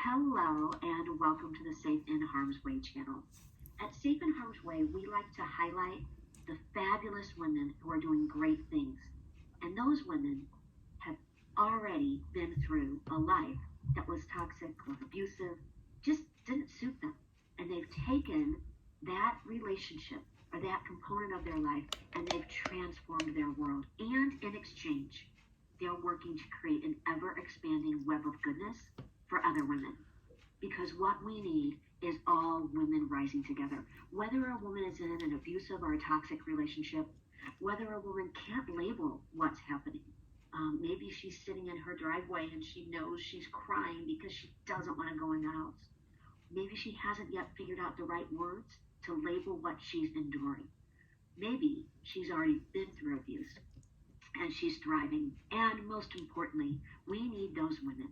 Hello and welcome to the Safe in Harm's Way channel. At Safe in Harm's Way, we like to highlight the fabulous women who are doing great things. And those women have already been through a life that was toxic or abusive, just didn't suit them. And they've taken that relationship or that component of their life and they've transformed their world. And in exchange, they're working to create an ever-expanding web of goodness for other women. Because what we need is all women rising together. Whether a woman is in an abusive or a toxic relationship, whether a woman can't label what's happening. Maybe she's sitting in her driveway and she knows she's crying because she doesn't want to go in the house. Maybe she hasn't yet figured out the right words to label what she's enduring. Maybe she's already been through abuse and she's thriving. And most importantly, we need those women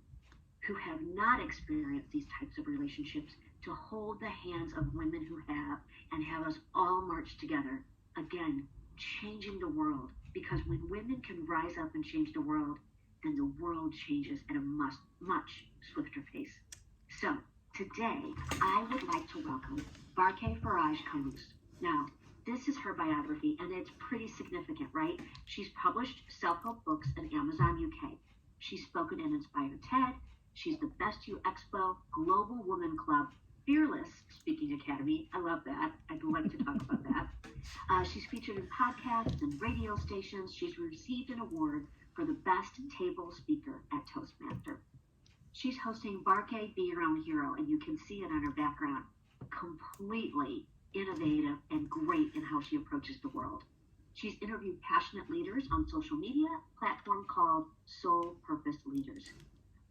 who have not experienced these types of relationships to hold the hands of women who have and have us all march together, again, changing the world. Because when women can rise up and change the world, then the world changes at a much swifter pace. So today, I would like to welcome Barke Faraj Khanous. Now, this is her biography, and it's pretty significant, right? She's published self-help books in Amazon UK. She's spoken and inspired TED. She's the Best You Expo, Global Woman Club, Fearless Speaking Academy. I love that. I'd like to talk about that. She's featured in podcasts and radio stations. She's received an award for the Best Table Speaker at Toastmaster. She's hosting Barke Be Your Own Hero, and you can see it on her background. Completely innovative and great in how she approaches the world. She's interviewed passionate leaders on social media platform called Soul Purpose Leaders.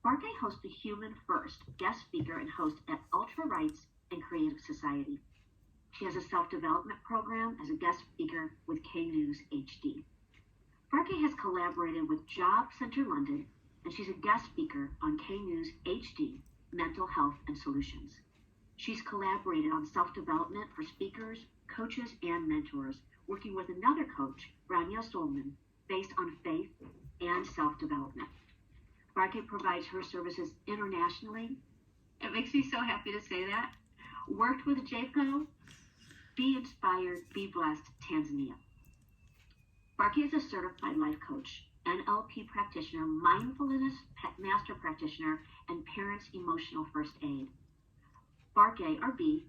Barke hosts the Human First guest speaker and host at Ultra Rights and Creative Society. She has a self-development program as a guest speaker with K News HD. Barke has collaborated with Job Centre London, and she's a guest speaker on K News HD, Mental Health and Solutions. She's collaborated on self-development for speakers, coaches, and mentors, working with another coach, Rania Solomon, based on faith and self-development. Barke provides her services internationally. It makes me so happy to say that. Worked with JPO, Be Inspired, Be Blessed, Tanzania. Barke is a certified life coach, NLP practitioner, mindfulness master practitioner, and parents emotional first aid. Barke, or B,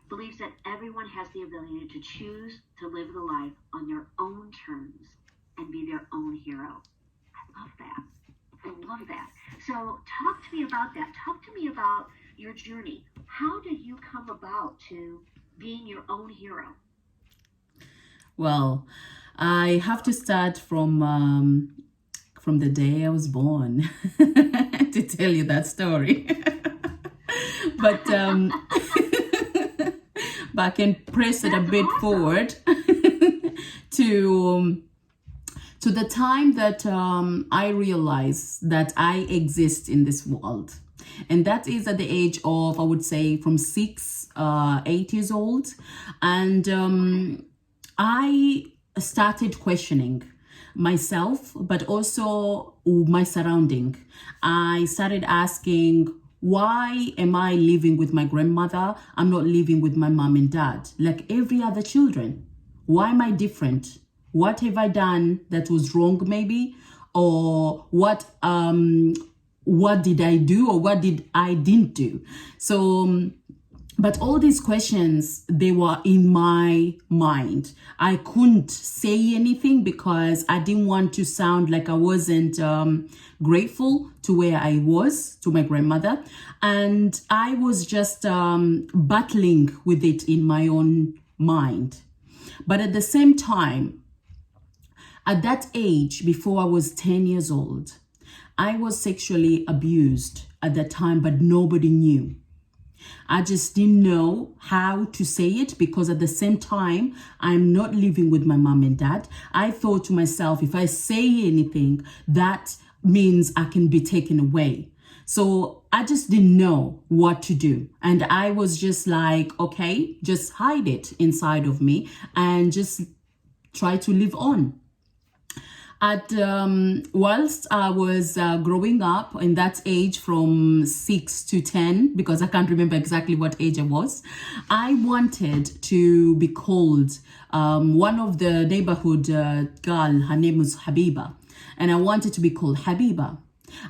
believes that everyone has the ability to choose to live the life on their own terms and be their own hero. I love that. I love that. So talk to me about that. Talk to me about your journey. How did you come about to being your own hero? Well, I have to start from the day I was born to tell you that story. But but I can press it a bit forward to the time that I realized that I exist in this world. And that is at the age of, I would say, from 8 years old. And I started questioning myself, but also my surrounding. I started asking, why am I living with my grandmother? I'm not living with my mom and dad, like every other children. Why am I different? What have I done that was wrong, maybe? Or what did I do, or what did I didn't do? So, but all these questions, they were in my mind. I couldn't say anything because I didn't want to sound like I wasn't grateful to where I was, to my grandmother. And I was just battling with it in my own mind. But at the same time, at that age, before I was 10 years old, I was sexually abused at that time, but nobody knew. I just didn't know how to say it because at the same time, I'm not living with my mom and dad. I thought to myself, if I say anything, that means I can be taken away. So I just didn't know what to do. And I was just like, okay, just hide it inside of me and just try to live on. Whilst I was growing up in that age from 6 to 10, because I can't remember exactly what age I was, I wanted to be called one of the neighborhood girl. Her name was Habiba, and I wanted to be called Habiba.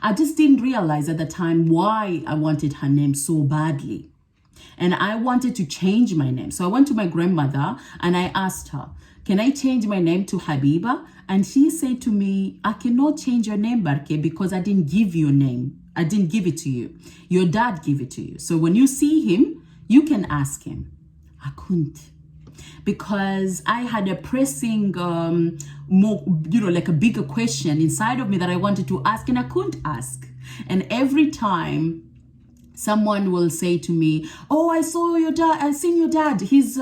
I just didn't realize at the time why I wanted her name so badly. And I wanted to change my name. So I went to my grandmother and I asked her, can I change my name to Habiba? And she said to me, I cannot change your name, Barke, because I didn't give you a name. I didn't give it to you. Your dad gave it to you. So when you see him, you can ask him. I couldn't, because I had a pressing, more, like a bigger question inside of me that I wanted to ask and I couldn't ask. And every time someone will say to me, oh, I saw your dad, I seen your dad, he's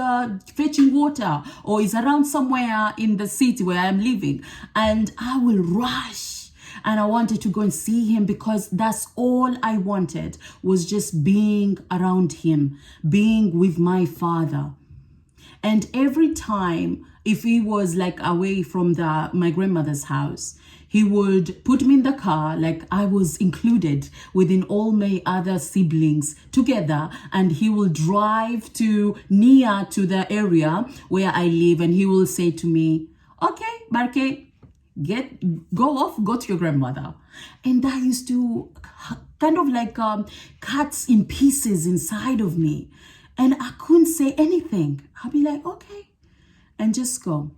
fetching water, or he's around somewhere in the city where I'm living, and I will rush and I wanted to go and see him, because that's all I wanted, was just being around him, being with my father. And every time, if he was like away from my grandmother's house, he would put me in the car, like I was included within all my other siblings together, and he will drive near to the area where I live, and he will say to me, okay, Barke, go to your grandmother. And that used to kind of like cuts in pieces inside of me. And I couldn't say anything. I'll be like, okay, and just go.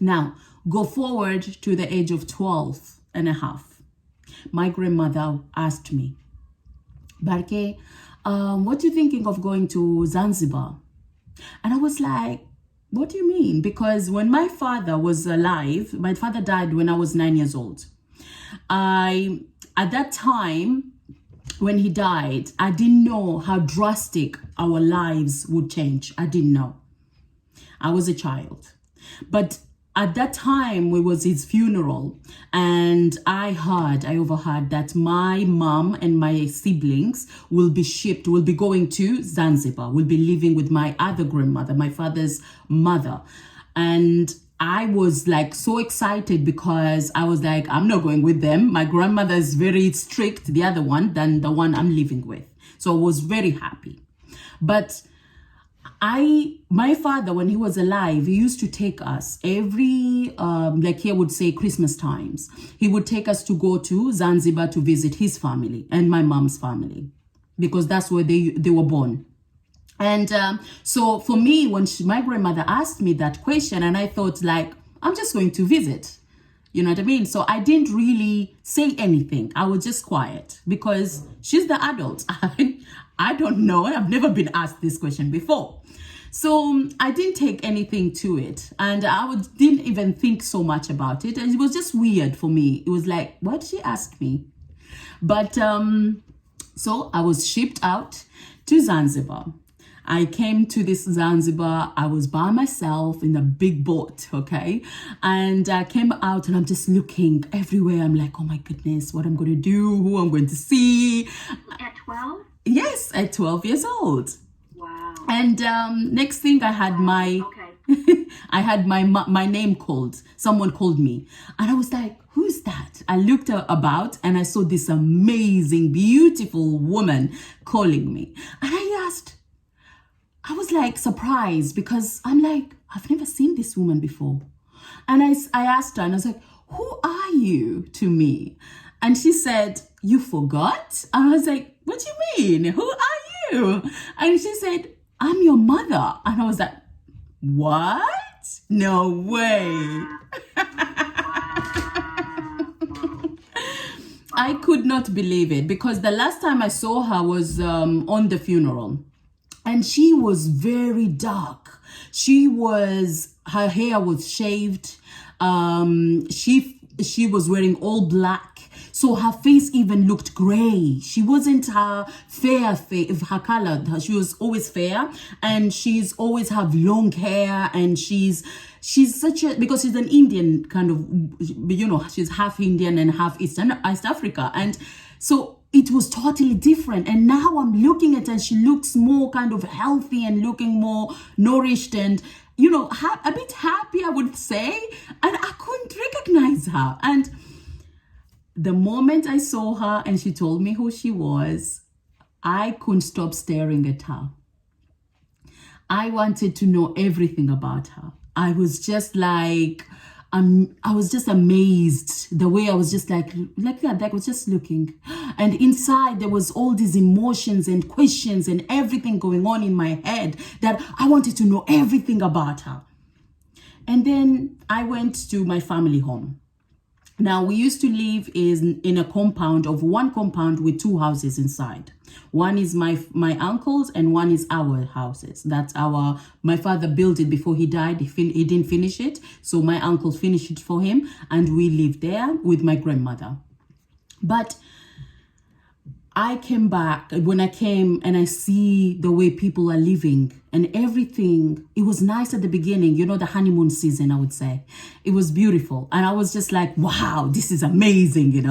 Now, go forward to the age of 12 and a half. My grandmother asked me, Barke, what are you thinking of going to Zanzibar? And I was like, what do you mean? Because when my father was alive, my father died when I was 9 years old. At that time, when he died, I didn't know how drastic our lives would change. I didn't know. I was a child. But at that time, it was his funeral, and I overheard that my mom and my siblings will be going to Zanzibar, will be living with my other grandmother, my father's mother. And I was like so excited, because I was like, I'm not going with them. My grandmother is very strict, the other one, than the one I'm living with. So I was very happy. But my father, when he was alive, he used to take us every, like he would say Christmas times, he would take us to go to Zanzibar to visit his family and my mom's family, because that's where they were born. And so for me, when my grandmother asked me that question, and I thought like, I'm just going to visit, you know what I mean? So I didn't really say anything. I was just quiet, because she's the adult. I don't know. I've never been asked this question before. So I didn't take anything to it, and didn't even think so much about it. And it was just weird for me. It was like, why did she ask me? But so I was shipped out to Zanzibar. I came to this Zanzibar. I was by myself in a big boat, okay? And I came out and I'm just looking everywhere. I'm like, oh my goodness, what I'm going to do, who I'm going to see. At 12? Yes, at 12 years old. Wow. And next thing I had I had my name called. Someone called me. And I was like, who's that? I looked about and I saw this amazing, beautiful woman calling me. And I was like surprised, because I'm like, I've never seen this woman before. And I asked her, and I was like, who are you to me? And she said, you forgot? And I was like, what do you mean? Who are you? And she said, I'm your mother. And I was like, what? No way. I could not believe it, because the last time I saw her was on the funeral. And she was very dark. Her hair was shaved. She was wearing all black. So her face even looked gray. She wasn't her fair face, her color. She was always fair, and she's always have long hair, and she's because she's an Indian kind of, she's half Indian and half East Africa. And so it was totally different. And now I'm looking at her, and she looks more kind of healthy and looking more nourished. And a bit happy, I would say, and I couldn't recognize her. And the moment I saw her and she told me who she was, I couldn't stop staring at her. I wanted to know everything about her. I was just like, I was just amazed the way I was just like that. I was just looking, and inside there was all these emotions and questions and everything going on in my head that I wanted to know everything about her. And then I went to my family home. Now, we used to live in a compound with two houses inside. One is my uncle's and one is our houses. That's my father built it before he died. He didn't finish it. So my uncle finished it for him, and we lived there with my grandmother. But I came back, when I came and I see the way people are living and everything. It was nice at the beginning, the honeymoon season, I would say. It was beautiful. And I was just like, wow, this is amazing,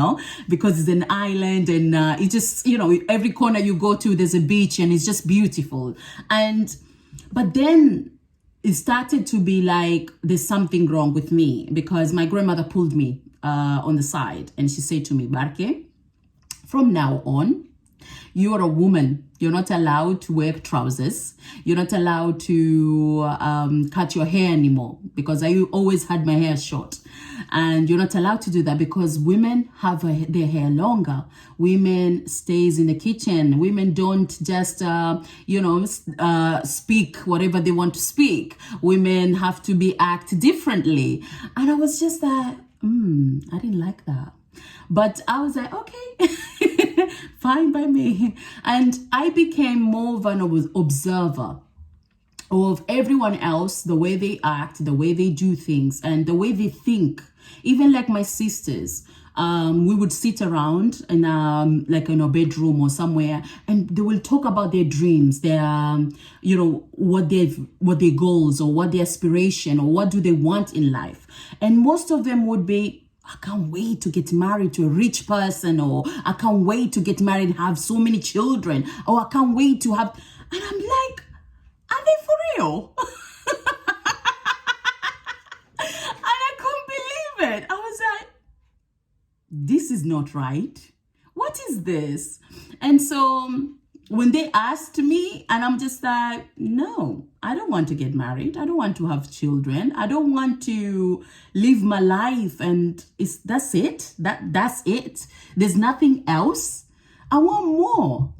because it's an island, and it just, every corner you go to, there's a beach, and it's just beautiful. But then it started to be like, there's something wrong with me, because my grandmother pulled me on the side and she said to me, Barke, from now on, you're a woman. You're not allowed to wear trousers. You're not allowed to cut your hair anymore, because I always had my hair short. And you're not allowed to do that because women have their hair longer. Women stays in the kitchen. Women don't just, speak whatever they want to speak. Women have to act differently. And I was just like, I didn't like that. But I was like, okay, fine by me. And I became more of an observer of everyone else, the way they act, the way they do things, and the way they think. Even like my sisters, we would sit around in in a bedroom or somewhere, and they will talk about their dreams, their what their goals, or what their aspiration, or what do they want in life. And most of them would be, I can't wait to get married to a rich person, or I can't wait to get married and have so many children, or I can't wait to have, and I'm like, are they for real? And I couldn't believe it. I was like, this is not right. What is this? And so when they asked me, and I'm just like, no, I don't want to get married. I don't want to have children. I don't want to live my life. And that's it. That's it. There's nothing else. I want more.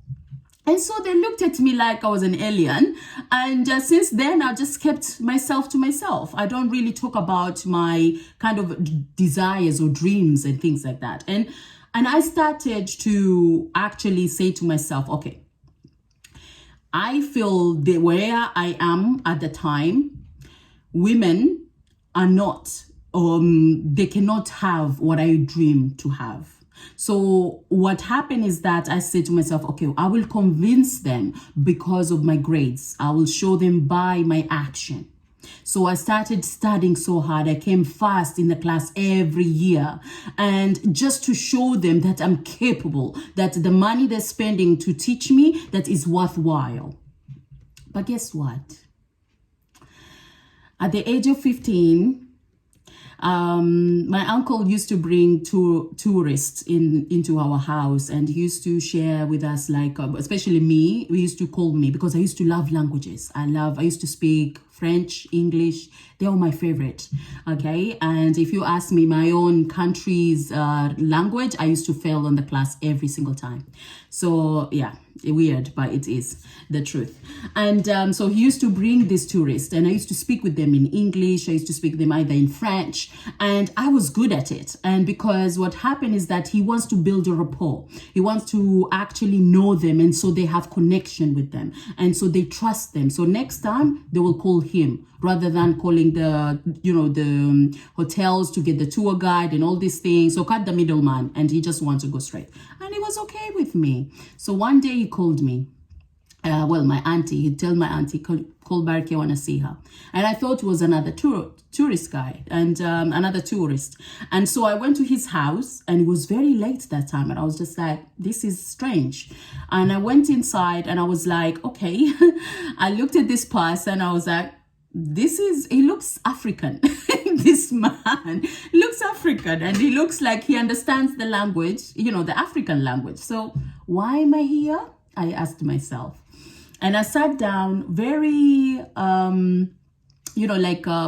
And so they looked at me like I was an alien. And since then, I just kept myself to myself. I don't really talk about my kind of desires or dreams and things like that. And I started to actually say to myself, okay, I feel that where I am at the time, women are not, they cannot have what I dream to have. So what happened is that I said to myself, okay, I will convince them because of my grades. I will show them by my action. So I started studying so hard. I came first in the class every year. And just to show them that I'm capable, that the money they're spending to teach me, that is worthwhile. But guess what? At the age of 15, my uncle used to bring tourists into our house, and he used to share with us, like, especially me, he used to call me, because I used to love languages. I used to speak French, English. They are my favorite. Okay. And if you ask me my own country's language, I used to fail on the class every single time. So yeah, weird, but it is the truth. And so he used to bring these tourists, and I used to speak with them in English. I used to speak with them either in French, and I was good at it. And because what happened is that he wants to build a rapport. He wants to actually know them, and so they have connection with them, and so they trust them. So next time they will call him rather than calling the hotels to get the tour guide and all these things. So cut the middleman, and he just wants to go straight. And it was okay with me. So one day he called me. My auntie, he'd tell my auntie, call Barke, I want to see her. And I thought it was another tourist guy and another tourist. And so I went to his house, and it was very late that time. And I was just like, this is strange. And I went inside, and I was like, okay. I looked at this person. I was like, he looks African. This man looks African, and he looks like he understands the language, the African language. So why am I here? I asked myself. And I sat down very,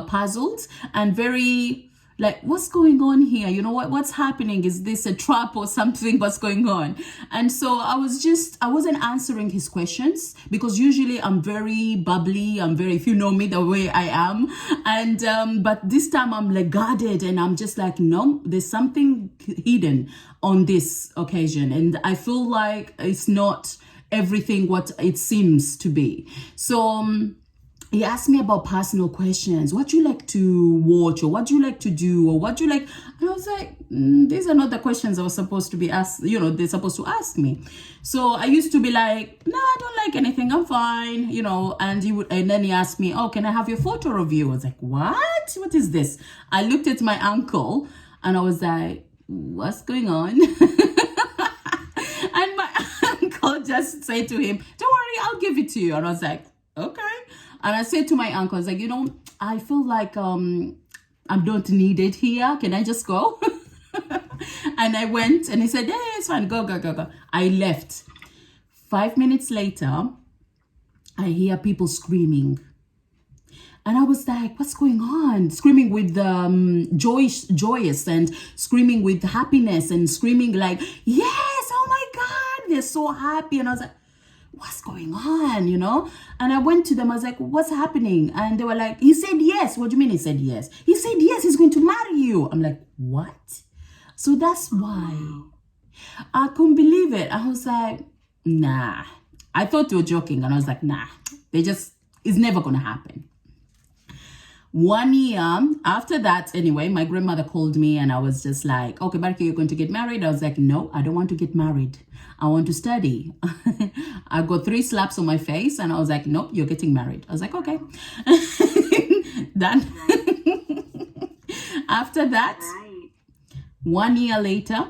puzzled and very like, what's going on here? What's happening? Is this a trap or something? What's going on? And so I wasn't answering his questions, because usually I'm very bubbly. If you know me the way I am. And, but this time I'm like guarded, and I'm just like, no, there's something hidden on this occasion. And I feel like it's not everything what it seems to be. So, he asked me about personal questions. What do you like to watch, or what do you like to do, or what do you like? And I was like, these are not the questions I was supposed to be asked. They're supposed to ask me. So I used to be like, no, I don't like anything. I'm fine. And then he asked me, oh, can I have your photo of you? I was like, what? What is this? I looked at my uncle, and I was like, what's going on? And my uncle just said to him, don't worry, I'll give it to you. And I was like, okay. And I said to my uncle, I was like, I feel like I'm not needed here. Can I just go? And I went, and he said, yeah, it's fine. Go. I left. 5 minutes later, I hear people screaming. And I was like, what's going on? Screaming with joyous, and screaming with happiness, and screaming like, yes, oh my God, they're so happy. And I was like, what's going on, And I went to them. I was like, what's happening? And they were like, he said yes. What do you mean he said yes? He said yes, he's going to marry you. I'm like, what? So that's why. I couldn't believe it. I was like, nah. I thought they were joking, and I was like, nah. It's never going to happen. 1 year after that, anyway, my grandmother called me, and I was just like, okay, Barky, you're going to get married? I was like, no, I don't want to get married. I want to study. I got 3 slaps on my face, and I was like, nope, you're getting married. I was like, okay. Done. After that, 1 year later,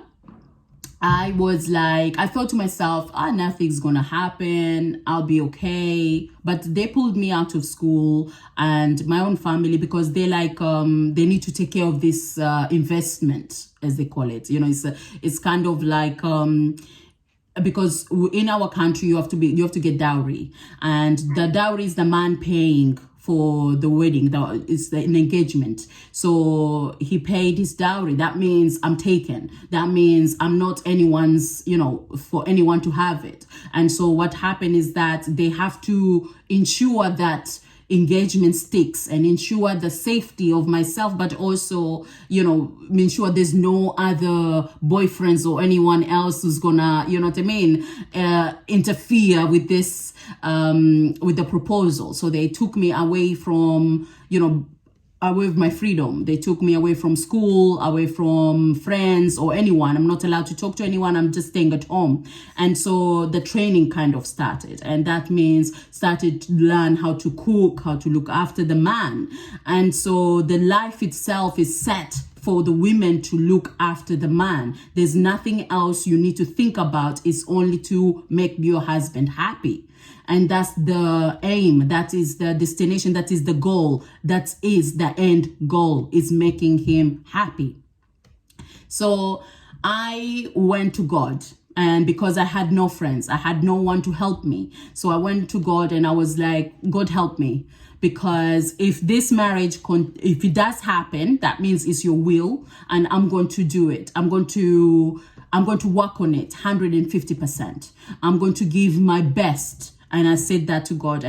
I was like, I thought to myself, nothing's gonna happen. I'll be okay. But they pulled me out of school and my own family, because they like, they need to take care of this investment, as they call it. It's kind of like, because in our country you have to get dowry, and the dowry is the man paying for the wedding. It's an engagement. So he paid his dowry. That means I'm taken. That means I'm not anyone's, for anyone to have it. And so what happened is that they have to ensure that engagement sticks, and ensure the safety of myself, but also, ensure there's no other boyfriends or anyone else who's gonna, interfere with this, with the proposal. So they took me away from, away with my freedom. They took me away from school, away from friends or anyone. I'm not allowed to talk to anyone. I'm just staying at home. And so the training kind of started. And that means started to learn how to cook, how to look after the man. And so the life itself is set for the women to look after the man. There's nothing else you need to think about. It's only to make your husband happy. And that's the aim. That is the destination. That is the goal. That is the end goal, is making him happy. So I went to God, and because I had no friends, I had no one to help me. So I went to God and I was like, God, help me. Because if this marriage, if it does happen, that means it's your will, and I'm going to do it. I'm going to work on it 150%. I'm going to give my best. And I said that to God.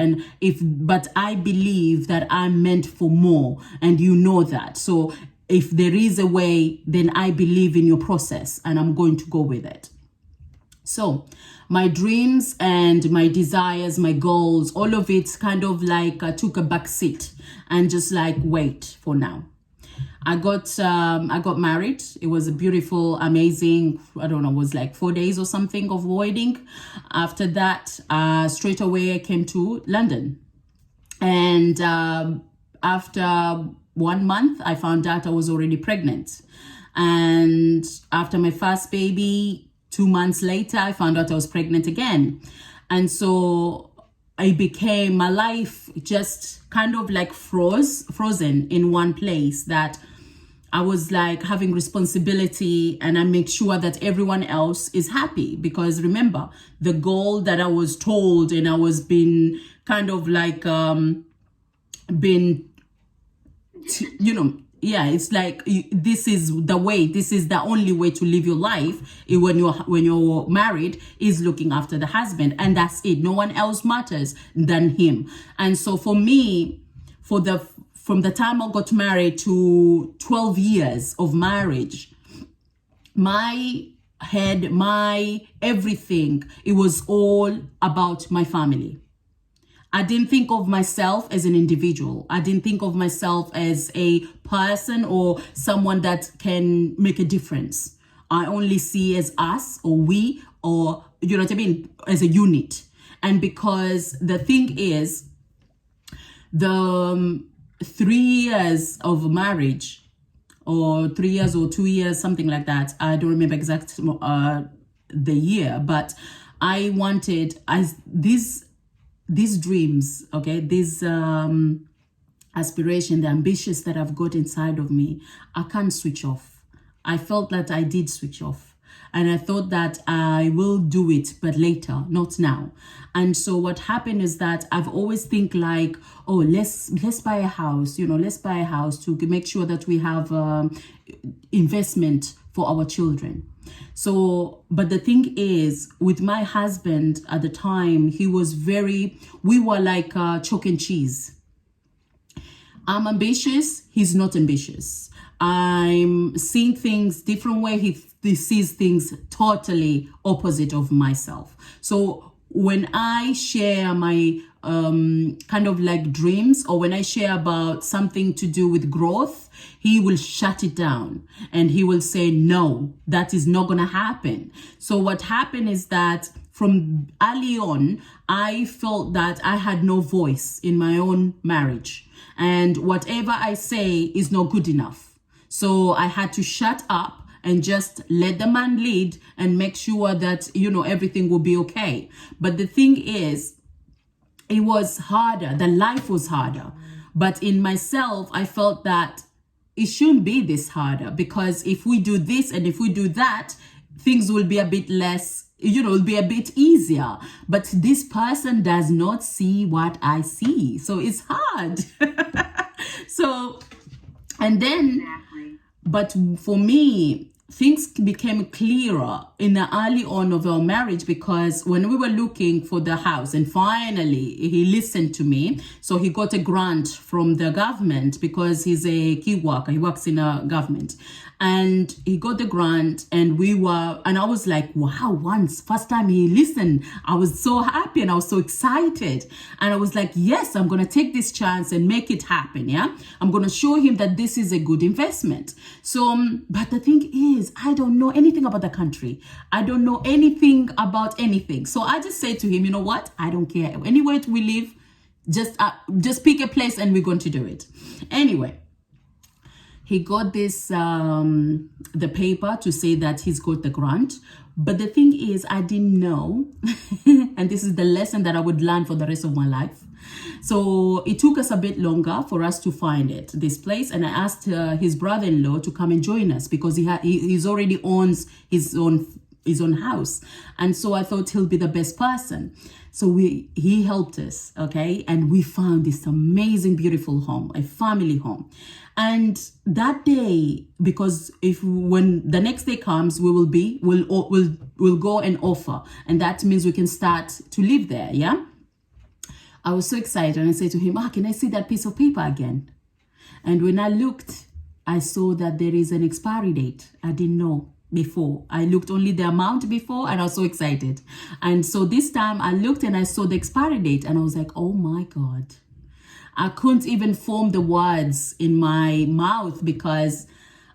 But I believe that I'm meant for more, and you know that. So if there is a way, then I believe in your process, and I'm going to go with it. So my dreams and my desires, my goals, all of it kind of like took a back seat, and just like, wait for now. I got married. It was a beautiful, amazing, I don't know, it was like 4 days or something of wedding. After that, straight away I came to London. And after 1 month, I found out I was already pregnant. And after my first baby, 2 months later, I found out I was pregnant again. And so my life just kind of like frozen in one place, that I was like having responsibility, and I make sure that everyone else is happy. Because remember, the goal that I was told, and I was being kind of like been yeah, it's like this is the way, this is the only way to live your life when you're married, is looking after the husband, and that's it. No one else matters than him. And so for me, from the time I got married to 12 years of marriage, my head, my everything, it was all about my family. I didn't think of myself as an individual. I didn't think of myself as a person or someone that can make a difference. I only see as us, or we, or, you know what I mean, as a unit. And because the thing is, the 3 years of marriage, or 3 years or 2 years, something like that, I don't remember exact the year, but I wanted, these dreams, okay, these aspiration, the ambitions that I've got inside of me, I can't switch off. I felt that I did switch off, and I thought that I will do it, but later, not now. And so what happened is that I've always think like, oh, let's buy a house, let's buy a house to make sure that we have investment for our children. So, but the thing is, with my husband at the time, we were like chalk and cheese. I'm ambitious, he's not ambitious. I'm seeing things different way, he sees things totally opposite of myself. So when I share my kind of like dreams, or when I share about something to do with growth, he will shut it down, and he will say, no, that is not gonna happen. So what happened is that from early on, I felt that I had no voice in my own marriage, and whatever I say is not good enough. So I had to shut up and just let the man lead and make sure that, everything will be okay. But the thing is, it was harder. The life was harder. But in myself, I felt that it shouldn't be this harder, because if we do this and if we do that, things will be a bit less, it'll be a bit easier. But this person does not see what I see. So it's hard. So, and then, Exactly. but for me, things became clearer in the early on of our marriage, because when we were looking for the house, and finally he listened to me, so he got a grant from the government, because he's a key worker, he works in a government, and he got the grant, and I was like, wow, first time he listened, I was so happy and I was so excited, and I was like, yes, I'm gonna take this chance and make it happen. I'm gonna show him that this is a good investment. So but the thing is, I don't know anything about the country, I don't know anything about anything. So I just say to him, you know what, I don't care, anywhere we live, just pick a place and we're going to do it. Anyway, he got this the paper to say that he's got the grant. But the thing is, I didn't know and this is the lesson that I would learn for the rest of my life. So it took us a bit longer for us to find this place, and I asked his brother-in-law to come and join us, because he's already owns his own house, and so I thought he'll be the best person. So he helped us, okay, and we found this amazing, beautiful home, a family home. And that day, because when the next day comes, we'll go and offer, and that means we can start to live there. I was so excited, and I said to him, can I see that piece of paper again? And when I looked, I saw that there is an expiry date. I didn't know before. I looked only the amount before, and I was so excited. And so this time I looked and I saw the expiry date, and I was like, oh my God. I couldn't even form the words in my mouth, because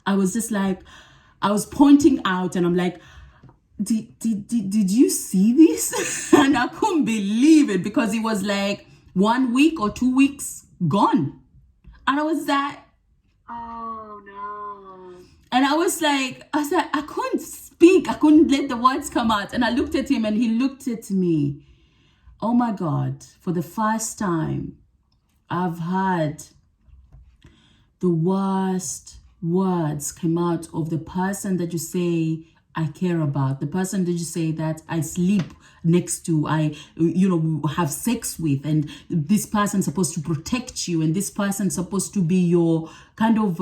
I was just like, I was pointing out, and I'm like, did you see this? And I couldn't believe it, because it was like 1 week or 2 weeks gone. And I was like, oh no. And I was like, I couldn't speak. I couldn't let the words come out. And I looked at him, and he looked at me. Oh my God, for the first time, I've had the worst words come out of the person that you say I care about, the person that you say that I sleep next to, I have sex with, and this person's supposed to protect you, and this person's supposed to be your kind of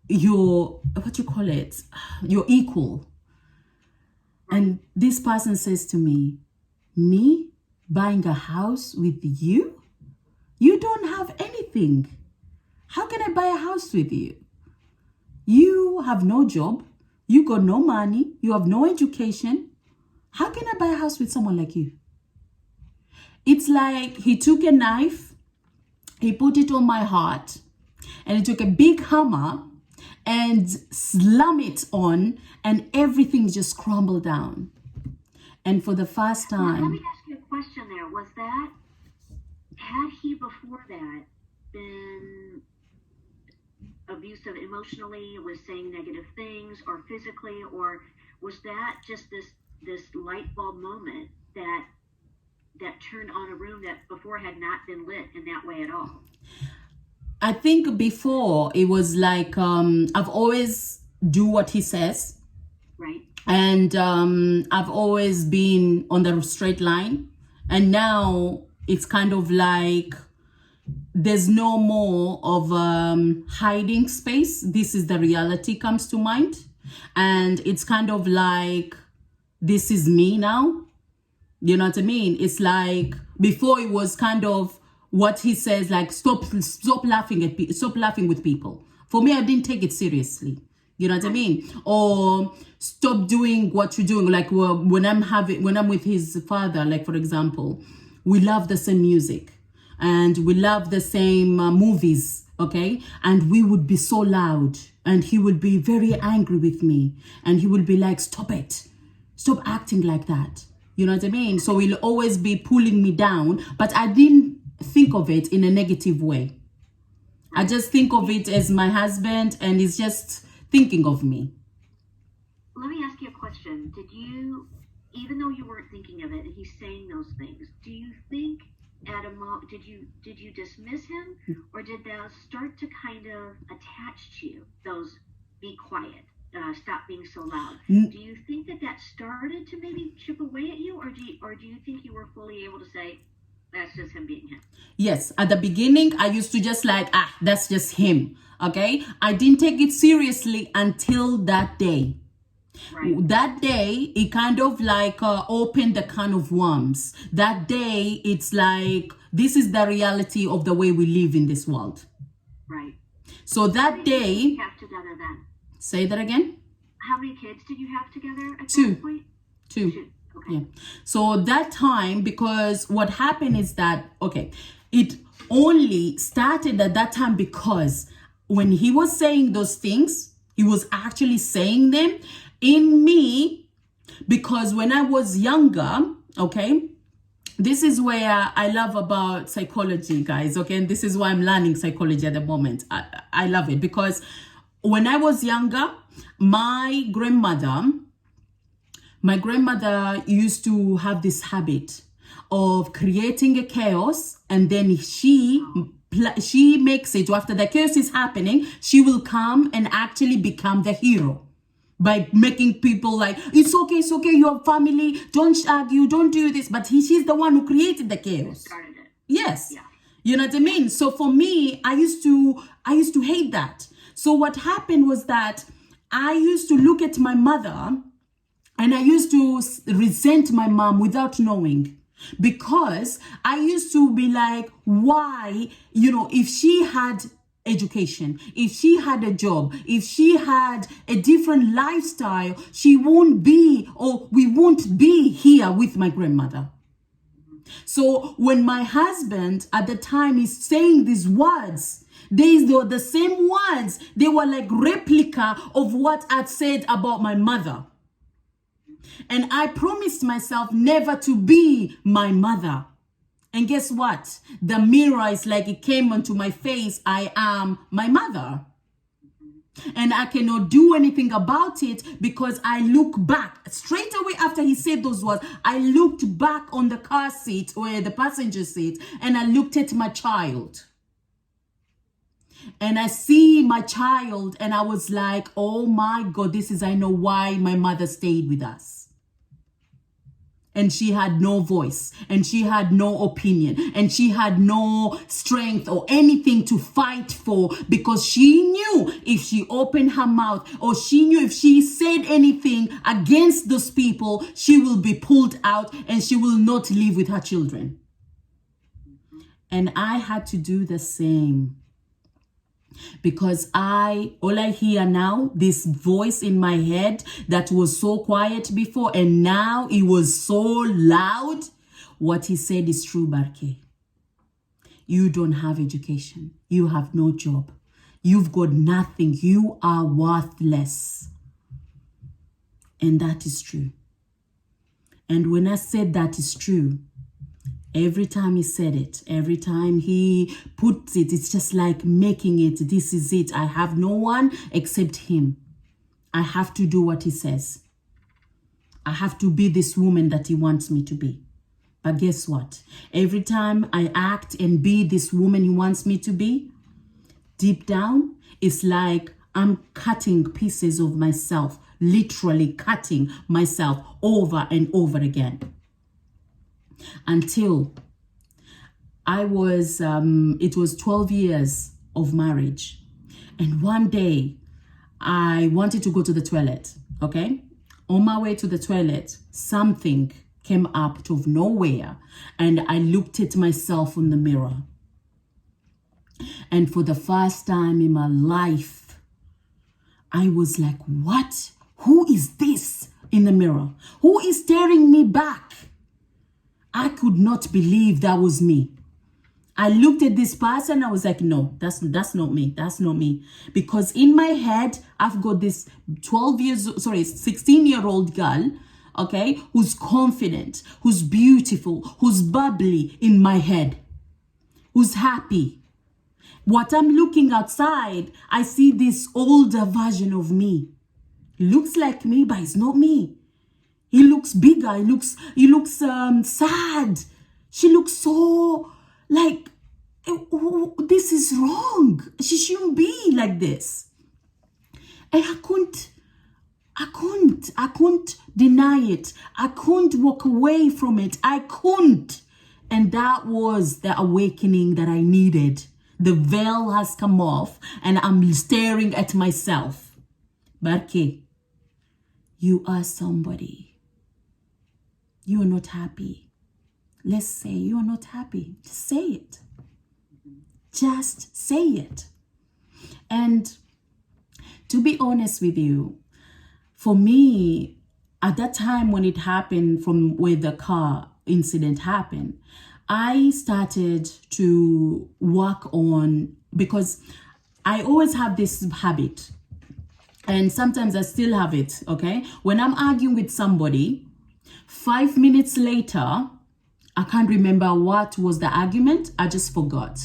your, what you call it, your equal. And this person says to me buying a house with you? You don't have anything. How can I buy a house with you? You have no job. You got no money. You have no education. How can I buy a house with someone like you? It's like he took a knife, he put it on my heart, and he took a big hammer and slammed it on, and everything just crumbled down. And for the first Now, let time, me ask you a question there. Had he before that been abusive emotionally, was saying negative things, or physically, or was that just this light bulb moment that turned on a room that before had not been lit in that way at all? I think before it was like I've always do what he says, Right. and I've always been on the straight line, and now it's kind of like there's no more of hiding space. This is the reality comes to mind, and it's kind of like this is me now. You know what I mean? It's like before it was kind of what he says, like stop laughing at stop laughing with people. For me, I didn't take it seriously. You know what I mean? Or stop doing what you're doing. Like when I'm with his father, like for example, we love the same music and we love the same movies. Okay, and we would be so loud, and he would be very angry with me, and he would be like, "Stop it, stop acting like that." You know what I mean? So he'll always be pulling me down, but I didn't think of it in a negative way. I just think of it as my husband, and he's just thinking of me. Let me ask you a question. Did you, even though you weren't thinking of it, and he's saying those things, do you think did you dismiss him, or did those start to kind of attach to you? Those be quiet, stop being so loud. Do you think that started to maybe chip away at you, or do you think you were fully able to say that's just him being him? Yes, at the beginning I used to just like, that's just him. Okay, I didn't take it seriously until that day. Right. That day, it kind of like opened the can of worms. That day, it's like, this is the reality of the way we live in this world. Right. So that day... How many kids did you have together then? Say that again? How many kids did you have together at that point? Two. Okay. Yeah. So that time, because what happened is that, okay, it only started at that time because when he was saying those things, he was actually saying them in me, because when I was younger, okay, this is where I love about psychology, guys, okay, and this is why I'm learning psychology at the moment. I love it because when I was younger, my grandmother used to have this habit of creating a chaos, and then she makes it, after the chaos is happening, she will come and actually become the hero by making people like, it's okay, your family, don't argue, don't do this. But she's the one who created the chaos. Started it. Yes. Yeah. You know what I mean? So for me, I used to hate that. So what happened was that I used to look at my mother and I used to resent my mom without knowing, because I used to be like, why, if she had education, if she had a job, if she had a different lifestyle, she won't be, or we won't be here with my grandmother. So when my husband at the time is saying these words, these were the same words. They were like replica of what I'd said about my mother. And I promised myself never to be my mother. And guess what? The mirror is like it came onto my face. I am my mother. And I cannot do anything about it because I look back. Straight away after he said those words, I looked back on the car seat or the passenger seat and I looked at my child. And I see my child and I was like, oh my God, I know why my mother stayed with us. And she had no voice, and she had no opinion, and she had no strength or anything to fight for, because she knew if she opened her mouth, or she knew if she said anything against those people, she will be pulled out and she will not live with her children. And I had to do the same. Because all I hear now, this voice in my head that was so quiet before, and now it was so loud. What he said is true, Barke. You don't have education. You have no job. You've got nothing. You are worthless. And that is true. And when I said that is true, every time he said it, every time he puts it, it's just like making it, this is it. I have no one except him. I have to do what he says. I have to be this woman that he wants me to be. But guess what? Every time I act and be this woman he wants me to be, deep down, it's like I'm cutting pieces of myself, literally cutting myself over and over again. Until it was 12 years of marriage. And one day I wanted to go to the toilet, okay? On my way to the toilet, something came up out of nowhere, and I looked at myself in the mirror. And for the first time in my life, I was like, what? Who is this in the mirror? Who is staring me back? I could not believe that was me. I looked at this person, I was like, no, that's not me. That's not me. Because in my head, I've got this 16-year-old girl, okay, who's confident, who's beautiful, who's bubbly in my head, who's happy. What I'm looking outside, I see this older version of me. Looks like me, but it's not me. He looks bigger. He looks sad. She looks so like, oh, this is wrong. She shouldn't be like this. And I couldn't deny it. I couldn't walk away from it. I couldn't. And that was the awakening that I needed. The veil has come off and I'm staring at myself. Barke, you are somebody. You are not happy. Let's say you are not happy. Just say it. Just say it. And to be honest with you, for me, at that time when it happened, from where the car incident happened, I started to work on, because I always have this habit, and sometimes I still have it, okay? When I'm arguing with somebody, 5 minutes later, I can't remember what was the argument. I just forgot.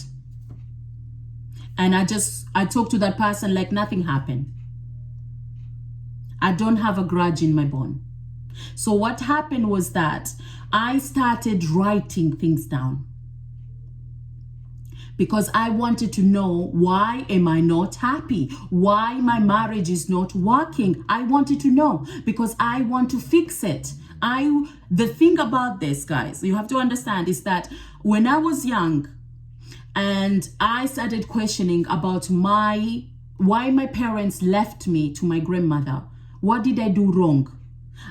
And I talked to that person like nothing happened. I don't have a grudge in my bone. So what happened was that I started writing things down. Because I wanted to know, why am I not happy? Why my marriage is not working? I wanted to know because I want to fix it. The thing about this, guys, you have to understand, is that when I was young and I started questioning about why my parents left me to my grandmother, what did I do wrong?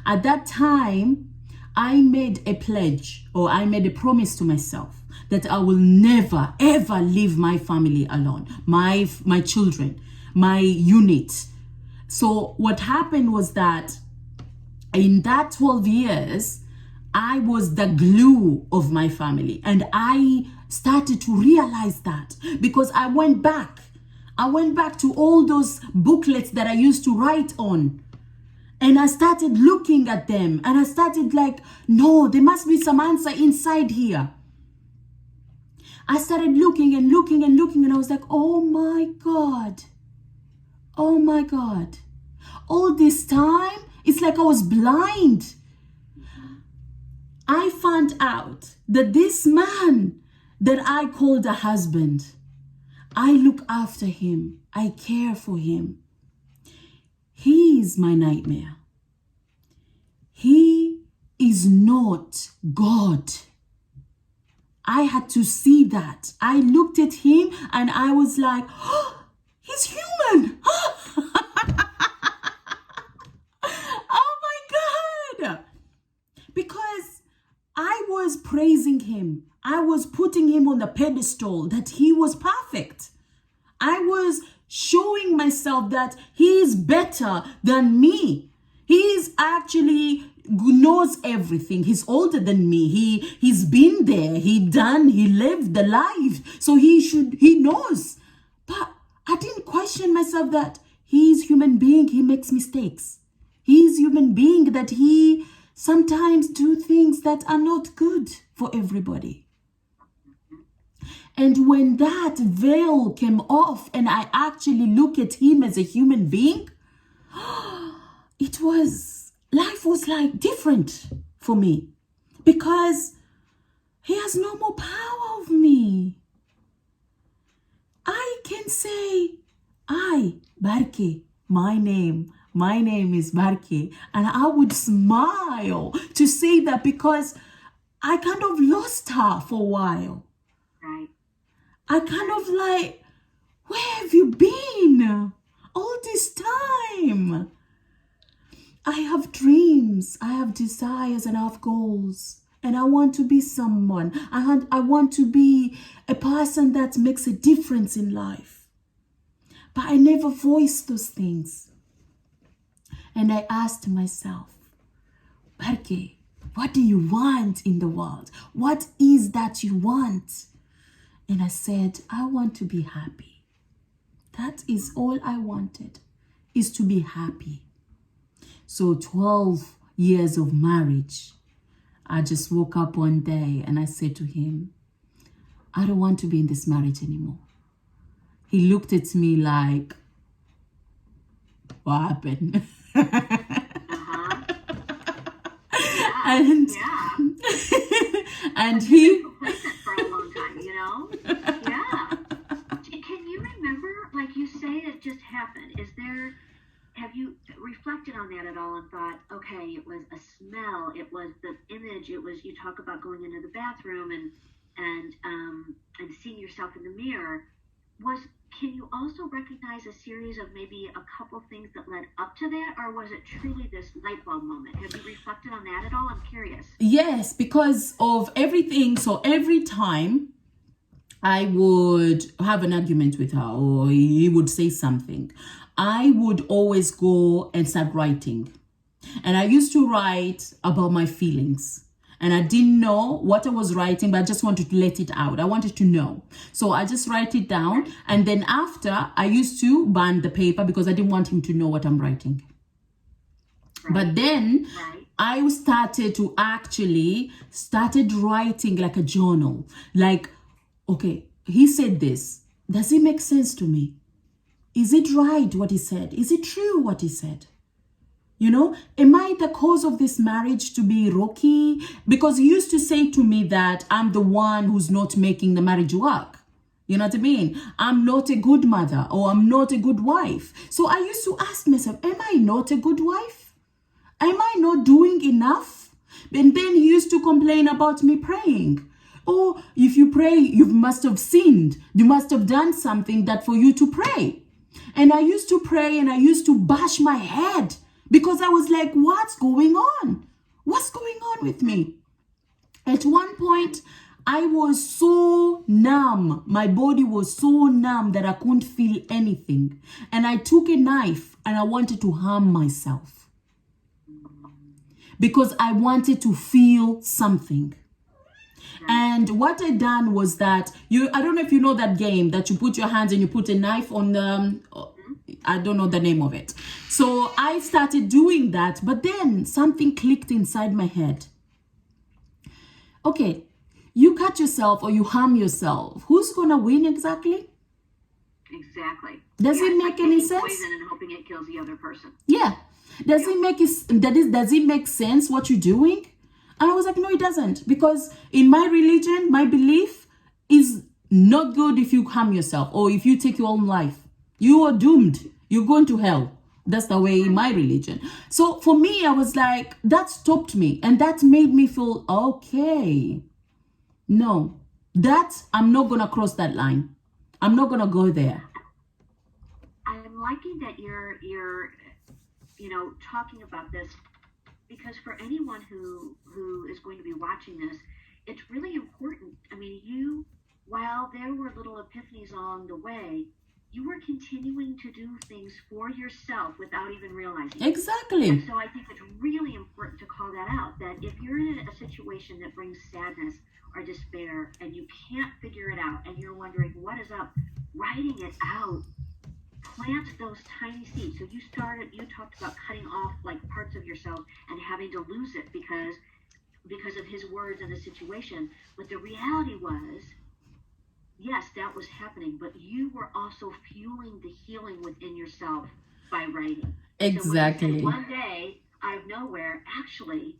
At that time, I made a pledge, or I made a promise to myself that I will never, ever leave my family alone, my children, my unit. So what happened was that in that 12 years, I was the glue of my family. And I started to realize that because I went back to all those booklets that I used to write on. And I started looking at them and I started like, no, there must be some answer inside here. I started looking and I was like, oh my God. Oh my God. All this time, it's like I was blind. I found out that this man that I called a husband, I look after him. I care for him. He is my nightmare. He is not God. I had to see that. I looked at him and I was like, oh, he's human. Oh my God. Because I was praising him. I was putting him on the pedestal that he was perfect. I was showing myself that he is better than me. He is actually knows everything. He's older than me. He's been there. He lived the life. So he knows. But I didn't question myself that he's human being. He makes mistakes. He's human being that he sometimes do things that are not good for everybody. And when that veil came off and I actually look at him as a human being, life was like different for me because he has no more power over me. I can say, Barke, my name is Barke. And I would smile to say that because I kind of lost her for a while. Right. I kind of like, where have you been all this time? I have dreams, I have desires, and I have goals. And I want to be someone. I want to be a person that makes a difference in life. But I never voiced those things. And I asked myself, Barke, what do you want in the world? What is that you want? And I said, I want to be happy. That is all I wanted, is to be happy. So 12 years of marriage, I just woke up one day and I said to him, I don't want to be in this marriage anymore. He looked at me like, what happened? And and he complacent for a long time, you know? Yeah. Can you remember, like you say, it just happened? Have you reflected on that at all and thought, okay, it was a smell, it was the image, it was, you talk about going into the bathroom and seeing yourself in the mirror. Can you also recognize a series of maybe a couple things that led up to that, or was it truly this light bulb moment? Have you reflected on that at all? I'm curious. Yes, because of everything. So every time I would have an argument with her or he would say something, I would always go and start writing. And I used to write about my feelings. And I didn't know what I was writing, but I just wanted to let it out. I wanted to know. So I just write it down. And then after, I used to burn the paper because I didn't want him to know what I'm writing. Right. But then I started writing like a journal. Like, okay, he said this. Does it make sense to me? Is it right what he said? Is it true what he said? You know, am I the cause of this marriage to be rocky? Because he used to say to me that I'm the one who's not making the marriage work. You know what I mean? I'm not a good mother or I'm not a good wife. So I used to ask myself, am I not a good wife? Am I not doing enough? And then he used to complain about me praying. Oh, if you pray, you must have sinned. You must have done something that for you to pray. And I used to pray and I used to bash my head. Because I was like, what's going on? What's going on with me? At one point, I was so numb. My body was so numb that I couldn't feel anything. And I took a knife and I wanted to harm myself. Because I wanted to feel something. And what I done was that, I don't know if you know that game that you put your hands and you put a knife on I don't know the name of it. So I started doing that, but then something clicked inside my head. Okay, you cut yourself or you harm yourself. Who's gonna win exactly? Exactly. Does it It's make like any taking sense? poison and hoping it kills the other person. Yeah. Does it make sense what you're doing? And I was like, no, it doesn't. Because in my religion, my belief is not good if you harm yourself or if you take your own life. You are doomed. You're going to hell. That's the way in my religion. So for me, I was like, that stopped me. And that made me feel, okay, no, I'm not going to cross that line. I'm not going to go there. I'm liking that you're talking about this, because for anyone who is going to be watching this, it's really important. I mean, while there were little epiphanies along the way, you were continuing to do things for yourself without even realizing it. Exactly. And so I think it's really important to call that out, that if you're in a situation that brings sadness or despair and you can't figure it out and you're wondering what is up, writing it out, plant those tiny seeds. So you talked about cutting off like parts of yourself and having to lose it because of his words and the situation. But the reality was, yes, that was happening, but you were also fueling the healing within yourself by writing. Exactly. So one day, out of nowhere, actually,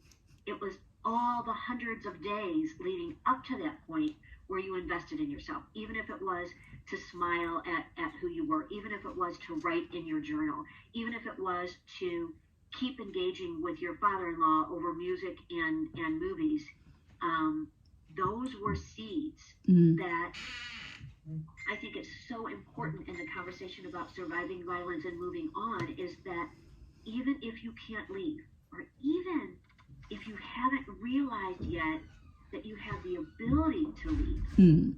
it was all the hundreds of days leading up to that point where you invested in yourself, even if it was to smile at who you were, even if it was to write in your journal, even if it was to keep engaging with your father-in-law over music and movies. Those were seeds that I think it's so important in the conversation about surviving violence and moving on, is that even if you can't leave, or even if you haven't realized yet that you have the ability to leave,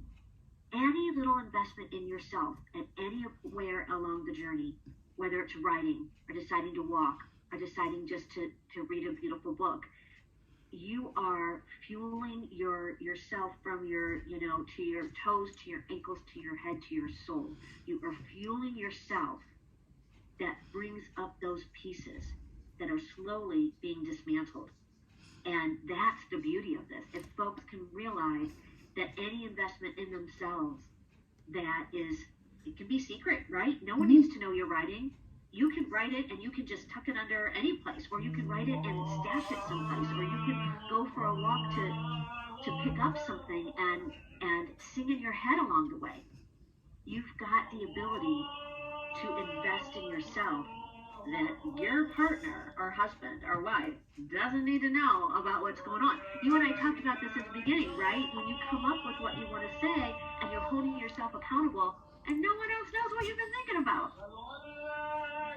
any little investment in yourself at anywhere along the journey, whether it's writing or deciding to walk or deciding just to read a beautiful book, you are fueling yourself from your, to your toes, to your ankles, to your head, to your soul. You are fueling yourself. That brings up those pieces that are slowly being dismantled. And that's the beauty of this. If folks can realize that any investment in themselves it can be secret, right? No one needs to know you're writing. You can write it and you can just tuck it under any place, or you can write it and stash it someplace, or you can go for a walk to pick up something and sing in your head along the way. You've got the ability to invest in yourself that your partner or husband or wife doesn't need to know about what's going on. You and I talked about this at the beginning, right? When you come up with what you want to say and you're holding yourself accountable and no one else knows what you've been thinking about.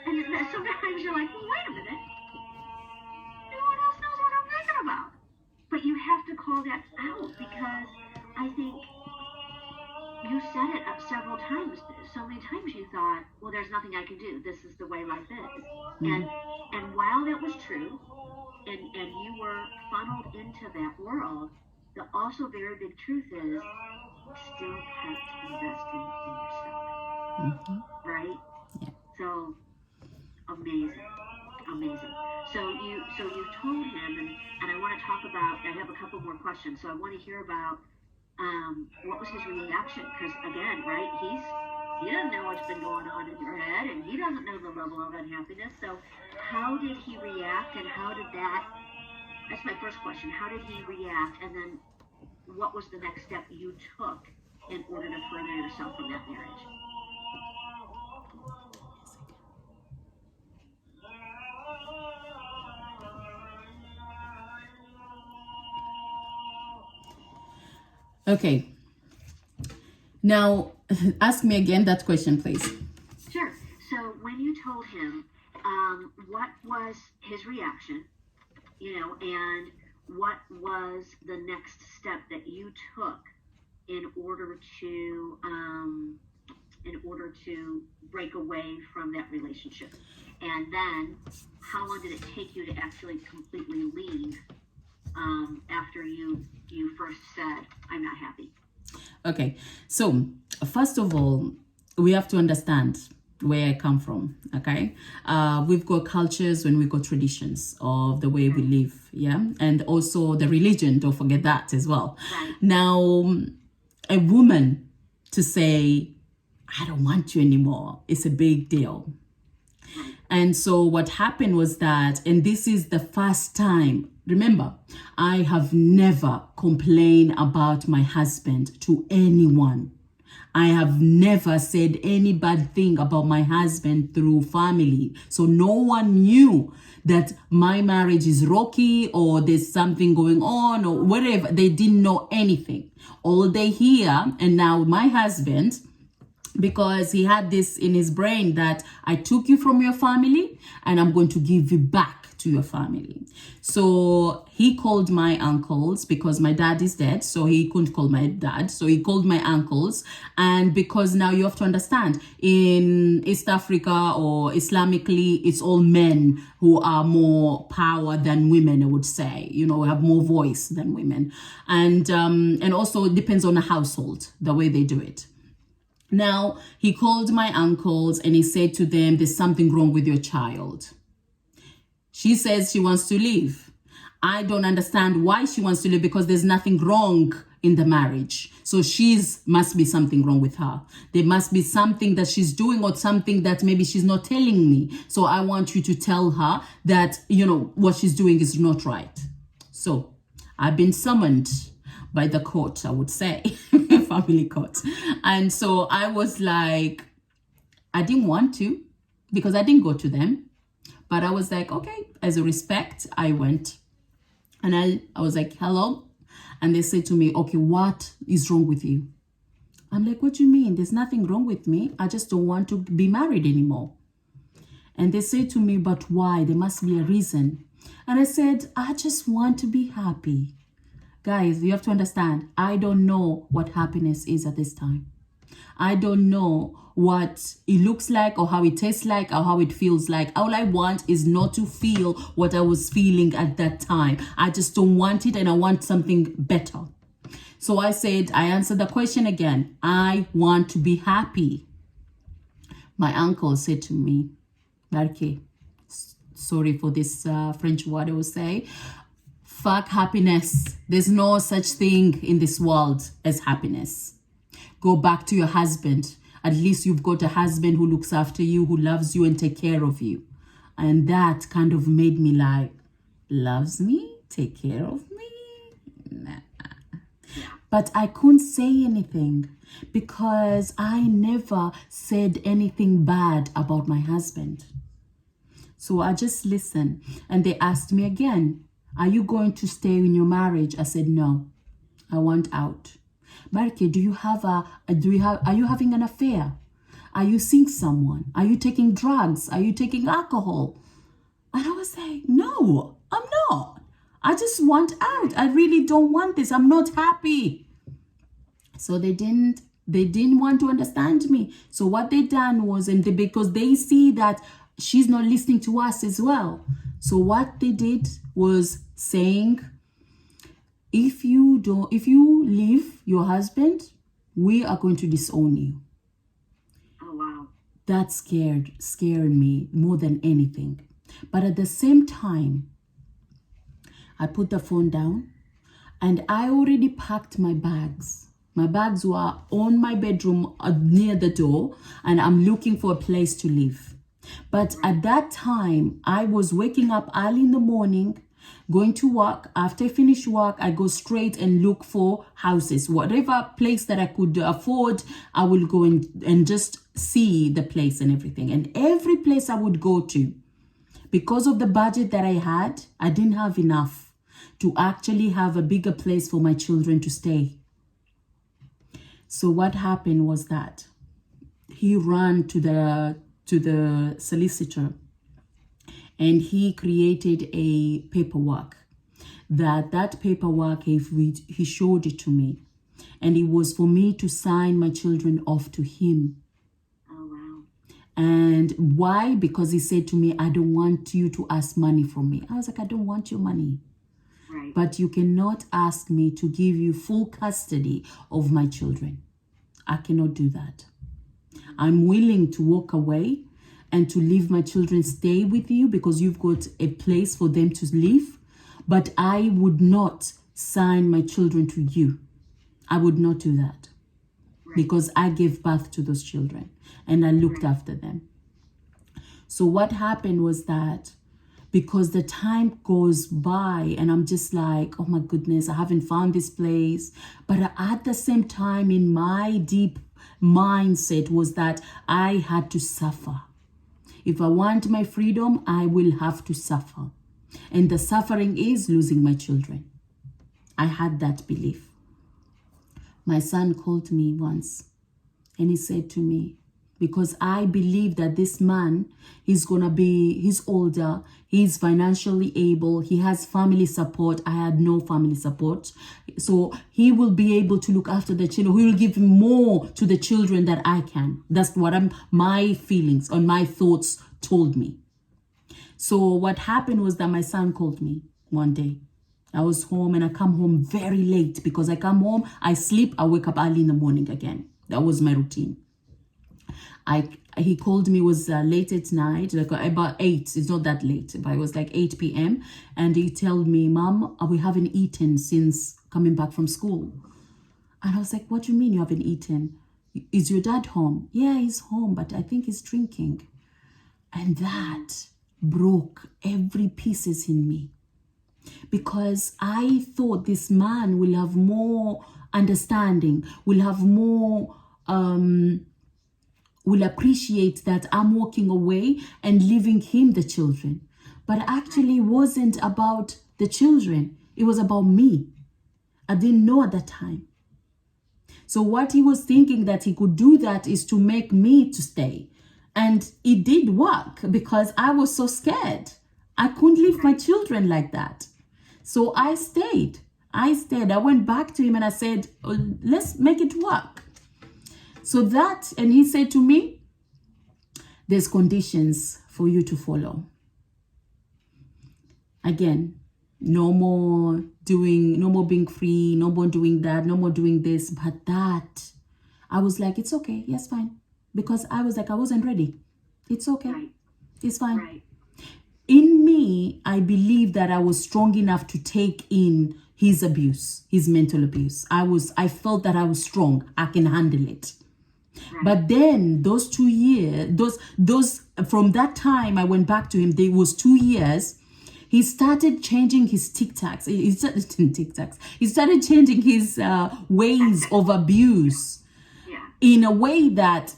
And sometimes you're like, well, wait a minute. No one else knows what I'm thinking about. But you have to call that out, because I think you said it up several times. So many times you thought, well, there's nothing I can do. This is the way life is. And while that was true, and you were funneled into that world, the also very big truth is you still kept investing in yourself. Right? Yeah. So amazing. So you've told him, and I want to talk about, I have a couple more questions. So I want to hear about what was his reaction? Because again, right, he doesn't know what's been going on in your head, and he doesn't know the level of unhappiness. So how did he react, and that's my first question. How did he react, and then what was the next step you took in order to further yourself from that marriage? Okay. Now, ask me again that question, please. Sure. So when you told him, what was his reaction, and what was the next step that you took in order to break away from that relationship? And then how long did it take you to actually completely leave after you first said, I'm not happy? Okay, so first of all, we have to understand where I come from, okay? We've got cultures and we've got traditions of the way we live, yeah? And also the religion, don't forget that as well. Right. Now, a woman to say, I don't want you anymore. It's a big deal. And so what happened was that, and this is the first time, remember, I have never complained about my husband to anyone. I have never said any bad thing about my husband through family. So no one knew that my marriage is rocky or there's something going on or whatever. They didn't know anything. All they hear, and now my husband, because he had this in his brain that I took you from your family and I'm going to give you back to your family. So he called my uncles because my dad is dead, so he couldn't call my dad. So he called my uncles. And because now you have to understand, in East Africa or Islamically, it's all men who are more power than women, I would say, have more voice than women. And also it depends on the household, the way they do it. Now, he called my uncles and he said to them, there's something wrong with your child. She says she wants to leave. I don't understand why she wants to leave because there's nothing wrong in the marriage. So must be something wrong with her. There must be something that she's doing or something that maybe she's not telling me. So I want you to tell her that, what she's doing is not right. So I've been summoned by the court, I would say, family court. And so I was like, I didn't want to because I didn't go to them. But I was like, okay, as a respect, I went. And I was like, hello. And they said to me, okay, what is wrong with you? I'm like, what do you mean? There's nothing wrong with me. I just don't want to be married anymore. And they said to me, but why? There must be a reason. And I said, I just want to be happy. Guys, you have to understand, I don't know what happiness is at this time. I don't know what it looks like or how it tastes like or how it feels like. All I want is not to feel what I was feeling at that time. I just don't want it and I want something better. So I answered the question again. I want to be happy. My uncle said to me, Marke, sorry for this French word I will say, fuck happiness. There's no such thing in this world as happiness. Go back to your husband. At least you've got a husband who looks after you, who loves you and take care of you. And that kind of made me like, loves me? Take care of me? Nah. But I couldn't say anything because I never said anything bad about my husband. So I just listened. And they asked me again, are you going to stay in your marriage? I said, no, I want out. Marke, are you having an affair? Are you seeing someone? Are you taking drugs? Are you taking alcohol? And I was like, no, I'm not. I just want out. I really don't want this. I'm not happy. So they didn't want to understand me. So what they done was, because they see that she's not listening to us as well. So what they did was saying, if you leave your husband, we are going to disown you. Oh, wow. That scared me more than anything. But at the same time, I put the phone down and I already packed my bags. My bags were on my bedroom near the door and I'm looking for a place to live. But at that time, I was waking up early in the morning, going to work. After I finish work, I go straight and look for houses. Whatever place that I could afford, I will go and just see the place and everything. And every place I would go to, because of the budget that I had, I didn't have enough to actually have a bigger place for my children to stay. So what happened was that he ran to the solicitor and he created a paperwork. That paperwork, he showed it to me. And it was for me to sign my children off to him. Oh, wow. And why? Because he said to me, I don't want you to ask money from me. I was like, I don't want your money. Right. But you cannot ask me to give you full custody of my children. I cannot do that. I'm willing to walk away and to leave my children stay with you because you've got a place for them to live. But I would not sign my children to you. I would not do that. Right. because I gave birth to those children and I looked after them. So what happened was that because the time goes by and I'm just like, oh my goodness, I haven't found this place. But at the same time, in my deep mindset was that I had to suffer. If I want my freedom, I will have to suffer. And the suffering is losing my children. I had that belief. My son called me once and he said to me, because I believe that this man, he's older, he's financially able, he has family support. I had no family support. So he will be able to look after the children. He will give more to the children than I can. That's what my feelings and my thoughts told me. So what happened was that my son called me one day. I was home and I come home very late because I come home, I sleep, I wake up early in the morning again. That was my routine. He called me, it was late at night, like about 8. It's not that late, but it was like 8 p.m. And he told me, Mom, we haven't eaten since coming back from school. And I was like, what do you mean you haven't eaten? Is your dad home? Yeah, he's home, but I think he's drinking. And that broke every pieces in me. Because I thought this man will have more understanding, will have more, will appreciate that I'm walking away and leaving him the children. But actually it wasn't about the children. It was about me. I didn't know at that time. So what he was thinking that he could do that is to make me to stay. And it did work because I was so scared. I couldn't leave my children like that. So I stayed. I went back to him and I said, let's make it work. So that, and he said to me, there's conditions for you to follow. Again, no more being free, no more doing that, no more doing this. But that, I was like, it's okay. Yes, fine. Because I was like, I wasn't ready. It's okay. Right. It's fine. Right. In me, I believe that I was strong enough to take in his abuse, his mental abuse. I felt that I was strong. I can handle it. Right. But then those 2 years, from that time I went back to him, there was 2 years. He started changing his TikToks. He started changing his ways of abuse. Yeah. In a way that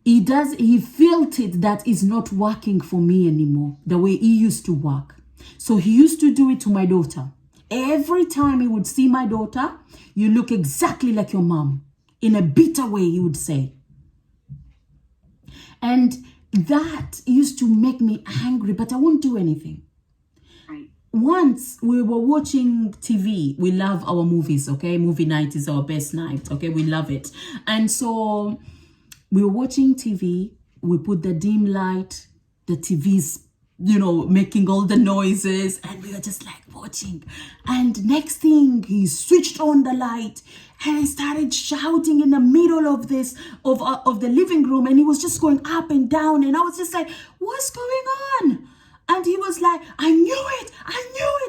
he felt it that is not working for me anymore, the way he used to work. So he used to do it to my daughter. Every time he would see my daughter, you look exactly like your mom. In a bitter way, he would say. And that used to make me angry, but I won't do anything. Right. Once we were watching TV. We love our movies, okay? Movie night is our best night, okay? We love it. And so we were watching TV. We put the dim light. The TV's, making all the noises. And we were just like watching. And next thing, he switched on the light. And he started shouting in the middle of of the living room. And he was just going up and down. And I was just like, what's going on? And he was like, I knew it.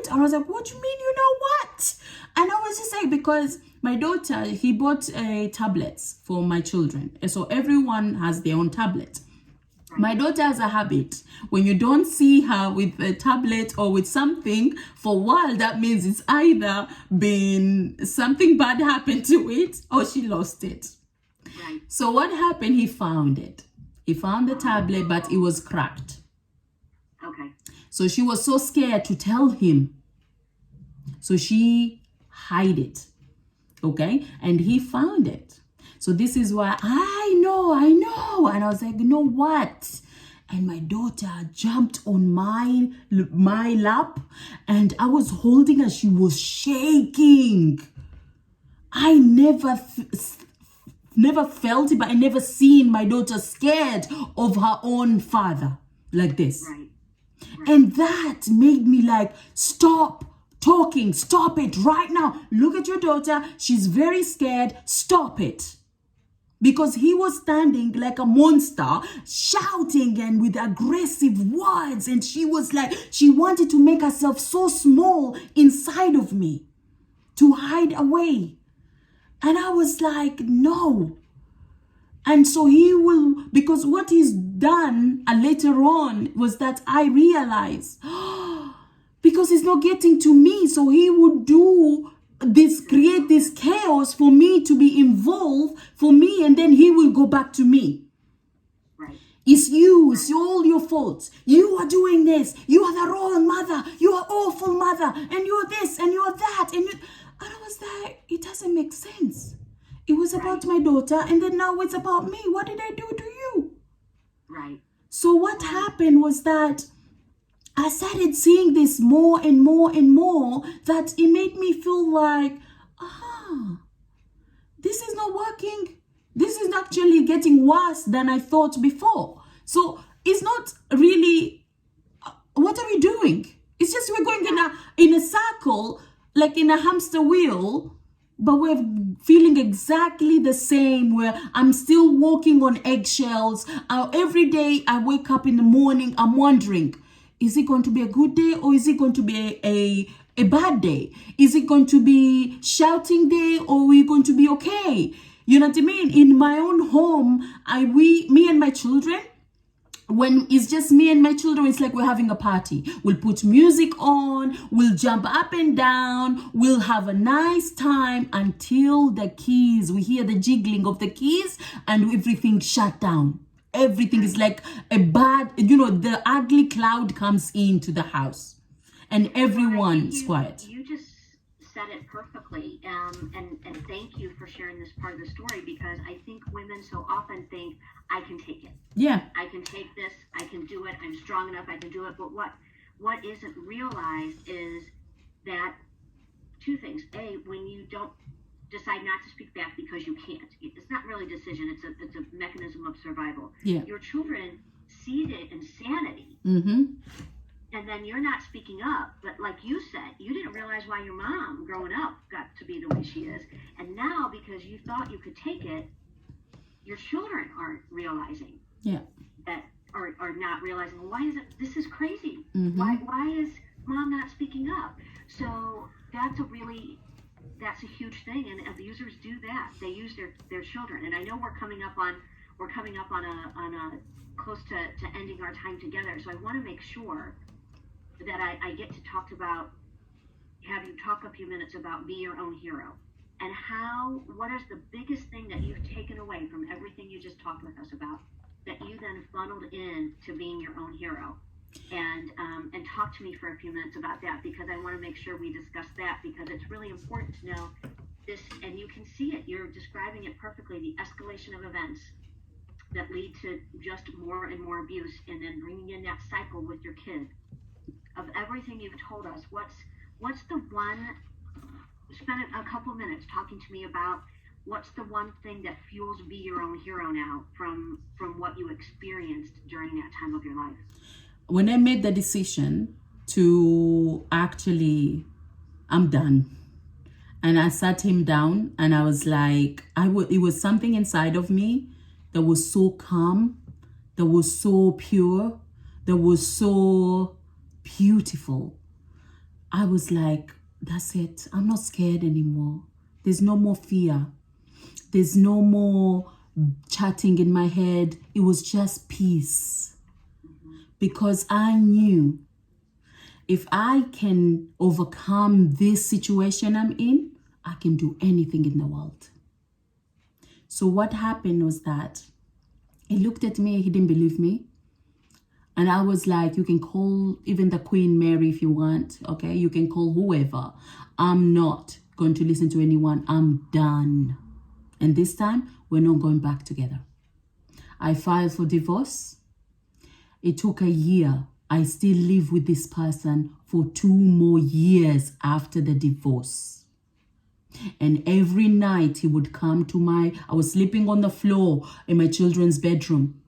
And I was like, what do you mean you know what? And I was just like, because my daughter, he bought tablets for my children. And so everyone has their own tablet. My daughter has a habit. When you don't see her with a tablet or with something for a while, that means it's either been something bad happened to it or she lost it. Right. So what happened? He found it. He found the tablet, but it was cracked. Okay. So she was so scared to tell him. So she hid it. Okay. And he found it. So this is why I know. And I was like, you know what? And my daughter jumped on my lap and I was holding her. She was shaking. I never felt it, but I never seen my daughter scared of her own father like this. Right. And that made me like, stop talking. Stop it right now. Look at your daughter. She's very scared. Stop it. Because he was standing like a monster, shouting and with aggressive words. And she was like, she wanted to make herself so small inside of me to hide away. And I was like, no, And so he will, because what he's done later on was that I realized, because he's not getting to me, so he would do this, create this chaos for me to be involved, for me, and then he will go back to me. Right. It's all your fault. You are doing this. You are the wrong mother. You are awful mother. And you're this and you're that. And I was like, it doesn't make sense. It was about my daughter, and then now it's about me. What did I do to you? Right. So what happened was that I started seeing this more and more and more, that it made me feel like, this is not working. This is actually getting worse than I thought before. So it's not really, what are we doing? It's just we're going in a circle, like in a hamster wheel, but we're feeling exactly the same, where I'm still walking on eggshells. Every day I wake up in the morning, I'm wondering, is it going to be a good day or is it going to be a bad day? Is it going to be shouting day or are we going to be okay? You know what I mean? In my own home, me and my children, when it's just me and my children, it's like we're having a party. We'll put music on, we'll jump up and down, we'll have a nice time until we hear the jiggling of the keys and everything shut down. Everything is like a bad, the ugly cloud comes into the house and everyone's quiet. You just said it perfectly. And thank you for sharing this part of the story, because I think women so often think, I can take it. Yeah. I can take this. I can do it. I'm strong enough. I can do it. But what isn't realized is that two things. A, when you don't decide not to speak back because you can't, it's not really a decision. It's a mechanism of survival. Yeah. Your children see the insanity. Mm-hmm. And then you're not speaking up. But like you said, you didn't realize why your mom growing up got to be the way she is. And now, because you thought you could take it, your children aren't realizing that, are not realizing, why is it, this is crazy. Mm-hmm. Why is mom not speaking up? So that's a huge thing, and abusers do that. They use their children. And I know we're coming up on a close to ending our time together. So I want to make sure that I get to have you talk a few minutes about be your own hero. And what is the biggest thing that you've taken away from everything you just talked with us about, that you then funneled in to being your own hero? And talk to me for a few minutes about that, because I want to make sure we discuss that, because it's really important to know this, and you can see it. You're describing it perfectly, the escalation of events that lead to just more and more abuse, and then bringing in that cycle with your kid. Of everything you've told us, what's the one, spend a couple minutes talking to me about what's the one thing that fuels be your own hero now from what you experienced during that time of your life? When I made the decision to actually, I'm done. And I sat him down and I was like, it was something inside of me that was so calm, that was so pure, that was so beautiful. I was like, that's it. I'm not scared anymore. There's no more fear. There's no more chatting in my head. It was just peace. Because I knew if I can overcome this situation I'm in, I can do anything in the world. So what happened was that he looked at me, he didn't believe me. And I was like, you can call even the Queen Mary if you want, okay? You can call whoever. I'm not going to listen to anyone. I'm done. And this time, we're not going back together. I filed for divorce. It took a year. I still live with this person for 2 more years after the divorce. And every night he would come to I was sleeping on the floor in my children's bedroom.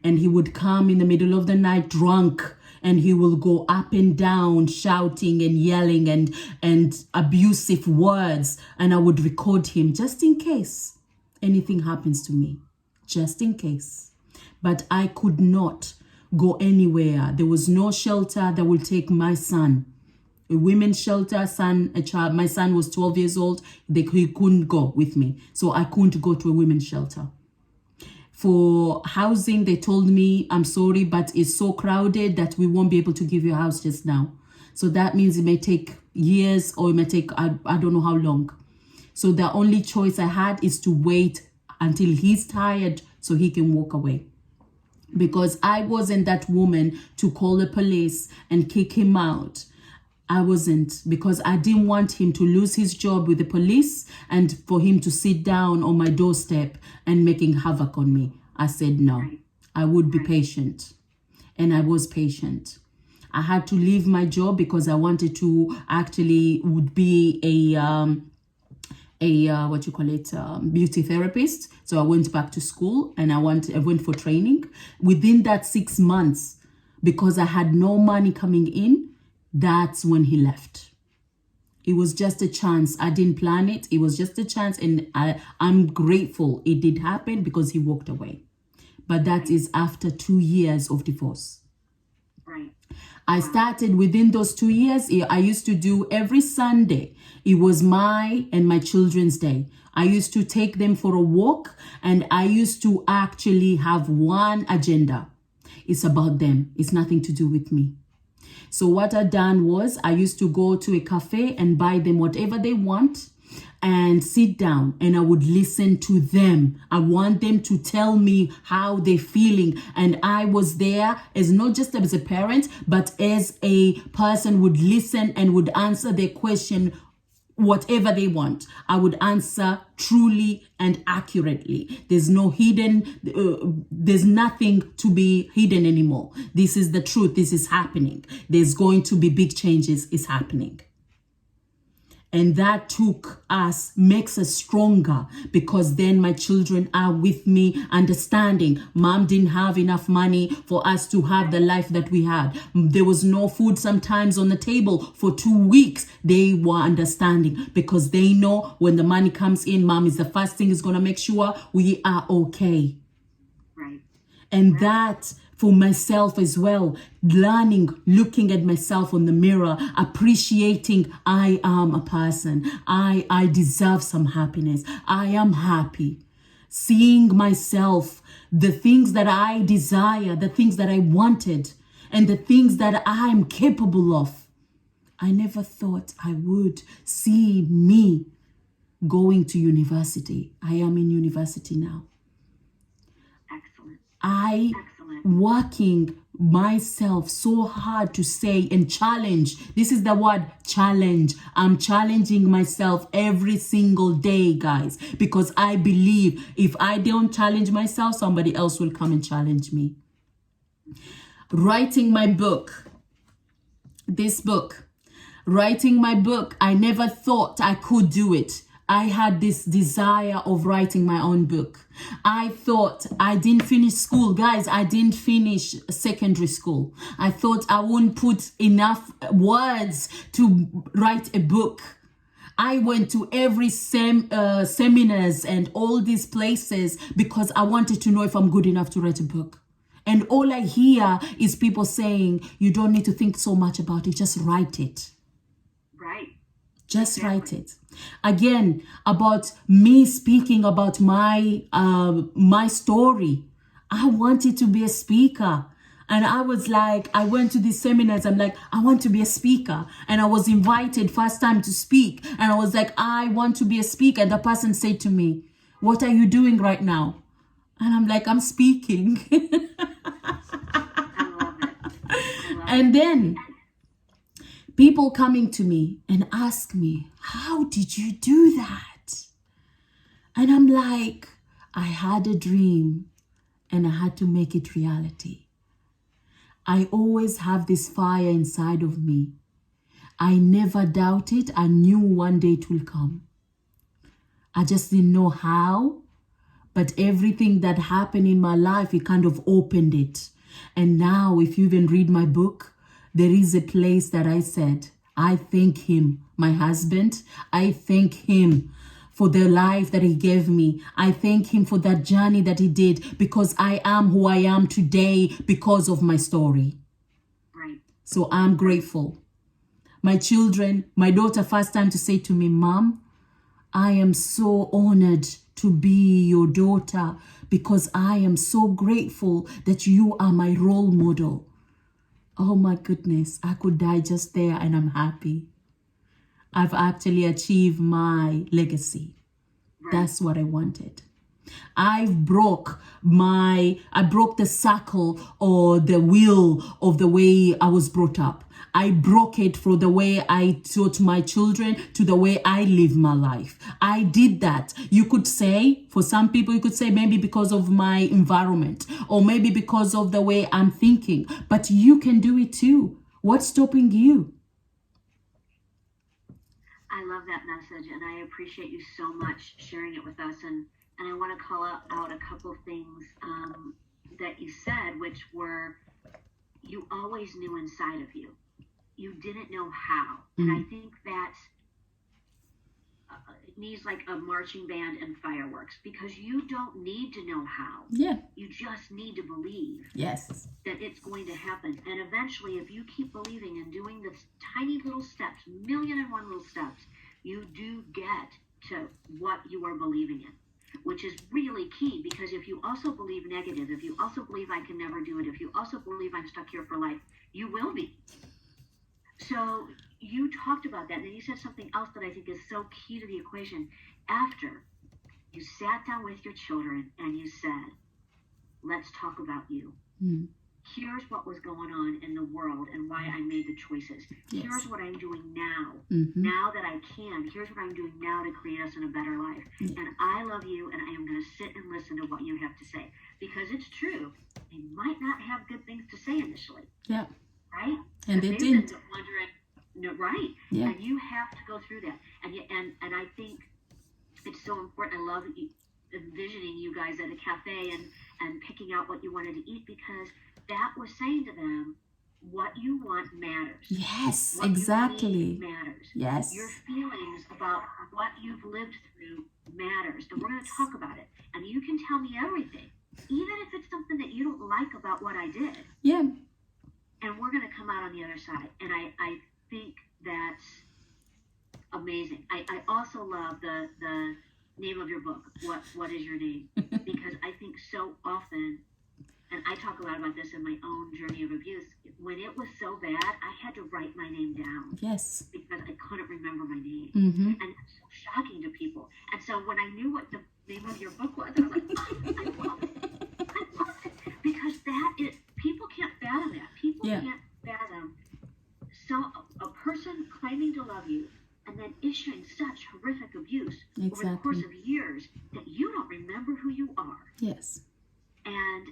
And he would come in the middle of the night drunk, and he will go up and down shouting and yelling and abusive words. And I would record him just in case anything happens to me, just in case. But I could not go anywhere. There was no shelter that will take my son. A women's shelter, a child. My son was 12 years old. He couldn't go with me. So I couldn't go to a women's shelter. For housing, they told me, I'm sorry, but it's so crowded that we won't be able to give you a house just now. So that means it may take years, or it may take, I don't know how long. So the only choice I had is to wait until he's tired so he can walk away. Because I wasn't that woman to call the police and kick him out. I wasn't, because I didn't want him to lose his job with the police and for him to sit down on my doorstep and making havoc on me. I said no. I would be patient. And I was patient. I had to leave my job because I wanted to actually would be a beauty therapist. So I went back to school and I went for training. Within that 6 months, because I had no money coming in, that's when he left. It was just a chance. I didn't plan it. It was just a chance, and I'm grateful it did happen because he walked away. But that is after 2 years of divorce. Right. I started within those 2 years. I used to do every Sunday. It was my and my children's day. I used to take them for a walk, and I used to actually have one agenda. It's about them. It's nothing to do with me. So what I done was I used to go to a cafe and buy them whatever they want and sit down, and I would listen to them. I want them to tell me how they're feeling. And I was there as not just as a parent, but as a person would listen and would answer their question, whatever they want. I would answer truly and accurately. There's no hidden, there's nothing to be hidden anymore. This is the truth. This is happening. There's going to be big changes is happening. And that makes us stronger, because then my children are with me, understanding mom didn't have enough money for us to have the life that we had. There was no food sometimes on the table for 2 weeks. They were understanding, because they know when the money comes in, mom is the first thing is going to make sure we are okay. Right. And that for myself as well, learning, looking at myself on the mirror, appreciating I am a person. I deserve some happiness. I am happy. Seeing myself, the things that I desire, the things that I wanted, and the things that I'm capable of. I never thought I would see me going to university. I am in university now. Excellent. Excellent. Working myself so hard to say and challenge. This is the word, challenge. I'm challenging myself every single day, guys, because I believe if I don't challenge myself, somebody else will come and challenge me. Writing my book. Writing my book, I never thought I could do it. I had this desire of writing my own book. I thought I didn't finish school. Guys, I didn't finish secondary school. I thought I wouldn't put enough words to write a book. I went to every seminars and all these places because I wanted to know if I'm good enough to write a book. And all I hear is people saying, you don't need to think so much about it. Just write it. Right. Just write it. Again, about me speaking about my story. I wanted to be a speaker. And I was like, I went to these seminars. I'm like, I want to be a speaker. And I was invited first time to speak. And I was like, I want to be a speaker. And the person said to me, what are you doing right now? And I'm like, I'm speaking. I love it. And then people coming to me and ask me, how did you do that? And I'm like, I had a dream and I had to make it reality. I always have this fire inside of me. I never doubted. I knew one day it will come. I just didn't know how, but everything that happened in my life, it kind of opened it. And now, if you even read my book, there is a place that I said, I thank him, my husband. I thank him for the life that he gave me. I thank him for that journey that he did, because I am who I am today because of my story. Right. So I'm grateful. My children, my daughter first time to say to me, Mom, I am so honored to be your daughter because I am so grateful that you are my role model. Oh my goodness, I could die just there and I'm happy. I've actually achieved my legacy. Right. That's what I wanted. I broke the circle or the wheel of the way I was brought up. I broke it from the way I taught my children to the way I live my life. I did that. You could say, for some people, you could say maybe because of my environment or maybe because of the way I'm thinking, but you can do it too. What's stopping you? I love that message, and I appreciate you so much sharing it with us. And I want to call out a couple things that you said, which were you always knew inside of you. You didn't know how. And I think that's it needs like a marching band and fireworks, because you don't need to know how. Yeah. You just need to believe Yes. that it's going to happen. And eventually, if you keep believing and doing the tiny little steps, 1,000,001 little steps, you do get to what you are believing in, which is really key, because if you also believe negative, if you also believe I can never do it, if you also believe I'm stuck here for life, you will be. So you talked about that, and then you said something else that I think is so key to the equation. After you sat down with your children and you said, let's talk about you. Here's what was going on in the world and why I made the choices. Yes. Here's what I'm doing now. Now that I can, here's what I'm doing now to create us in a better life. And I love you, and I am going to sit and listen to what you have to say. Because it's true, they might not have good things to say initially. Yeah. Right? And they didn't. Wondering, no, right? Yeah. And you have to go through that. And I think it's so important. I love envisioning you guys at a cafe and picking out what you wanted to eat, because that was saying to them, what you want matters. Yes, what exactly. You need matters. Yes. Your feelings about what you've lived through matters. And we're going to talk about it. And you can tell me everything, even if it's something that you don't like about what I did. Yeah. And we're going to come out on the other side. And I think that's amazing. I also love the name of your book, What is Your Name? Because I think so often, and I talk a lot about this in my own journey of abuse, when it was so bad, I had to write my name down. Yes. Because I couldn't remember my name. Mm-hmm. And it's so shocking to people. And so when I knew what the name of your book was, I was like, oh, I love it. I love it. Because that is, people can't fathom that. People can't fathom a person claiming to love you and then issuing such horrific abuse over the course of years that you don't remember who you are. Yes. And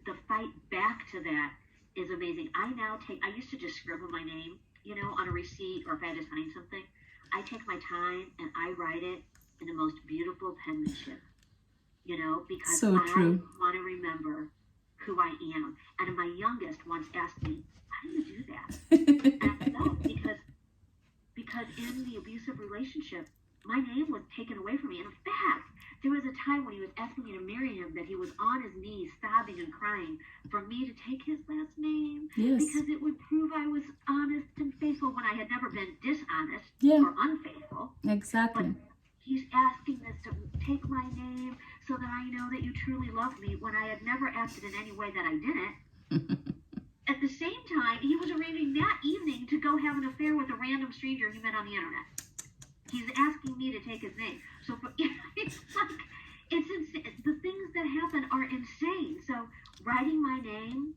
the fight back to that is amazing. I used to just scribble my name, on a receipt, or if I had to sign something. I take my time and I write it in the most beautiful penmanship, because so true. I want to remember who I am. And my youngest once asked me, how do you do that? And I said, because in the abusive relationship, my name was taken away from me. And in fact, there was a time when he was asking me to marry him that he was on his knees, sobbing and crying for me to take his last name. Yes. Because it would prove I was honest and faithful when I had never been dishonest or unfaithful. Exactly. But he's asking this to take my name so that I know that you truly love me, when I had never acted in any way that I didn't. At the same time, he was arranging that evening to go have an affair with a random stranger he met on the internet. He's asking me to take his name. So it's like, it's insane. The things that happen are insane. So writing my name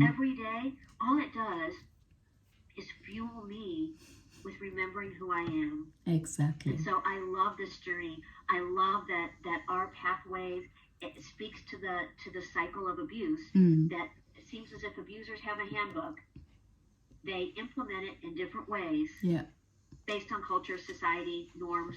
every day, all it does is fuel me with remembering who I am. Exactly. And so I love this journey. I love that our pathways, it speaks to the cycle of abuse, that it seems as if abusers have a handbook. They implement it in different ways. Yeah. Based on culture, society, norms,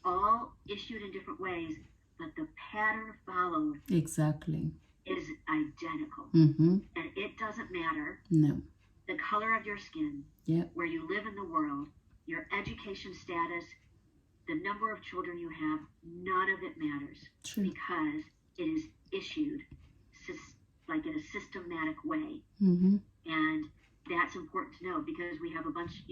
all issued in different ways, but the pattern followed exactly is identical. And it doesn't matter the color of your skin, where you live in the world, your education status, the number of children you have, none of it matters. True. Because it is issued like in a systematic way. And that's important to know, because we have a bunch,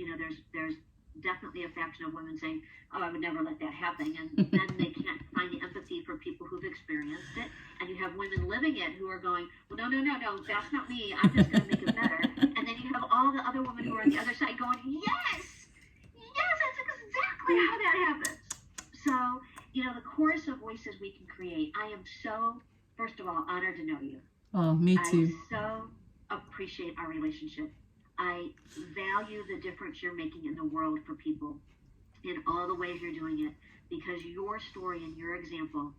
there's definitely a faction of women saying, "Oh, I would never let that happen," and then they can't find the empathy for people who've experienced it. And you have women living it who are going, "Well, no, no, no, no, that's not me. I'm just going to make it better." And then you have all the other women who are on the other side going, "Yes, yes, that's exactly how that happens." So, the chorus of voices we can create. I am so, first of all, honored to know you. Oh, me I too. so appreciate our relationship. I value the difference you're making in the world for people in all the ways you're doing it, because your story and your example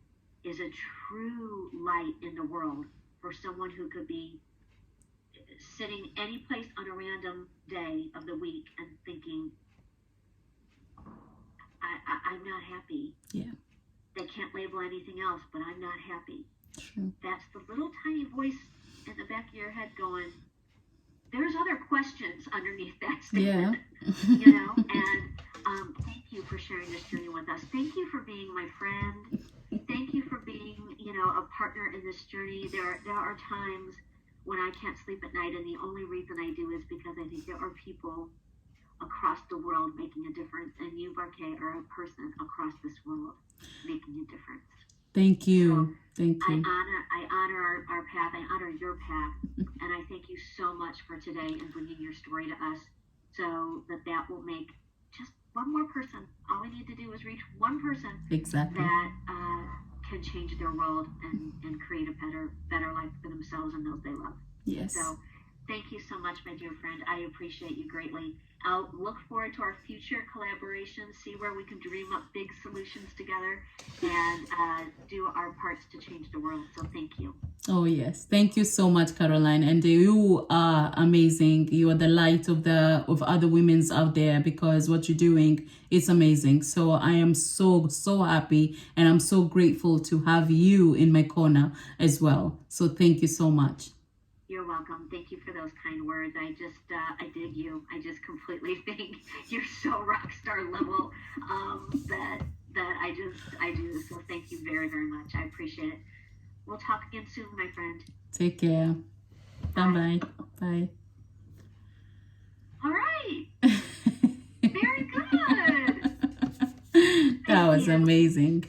is a true light in the world for someone who could be sitting any place on a random day of the week and thinking, I'm not happy. Yeah. They can't label anything else, but I'm not happy. True. That's the little tiny voice in the back of your head going, there's other questions underneath that Yeah. statement, and thank you for sharing this journey with us. Thank you for being my friend. Thank you for being, a partner in this journey. There are times when I can't sleep at night, and the only reason I do is because I think there are people across the world making a difference, and you, Barkay, are a person across this world making a difference. Thank you. Thank I you. honor our path. I honor your path, and I thank you so much for today and bringing your story to us, so that will make just one more person. All we need to do is reach one person Exactly. that can change their world and create a better life for themselves and those they love. Yes. So thank you so much, my dear friend. I appreciate you greatly. I'll look forward to our future collaborations, see where we can dream up big solutions together and do our parts to change the world. So thank you. Oh, yes. Thank you so much, Caroline. And you are amazing. You are the light of other women's out there, because what you're doing is amazing. So I am so happy, and I'm so grateful to have you in my corner as well. So thank you so much. You're welcome. Thank you for those kind words. I dig you. I just completely think you're so rock star level that I do. So thank you very, very much. I appreciate it. We'll talk again soon, my friend. Take care. Bye-bye. Bye. All right. Very good. That was amazing.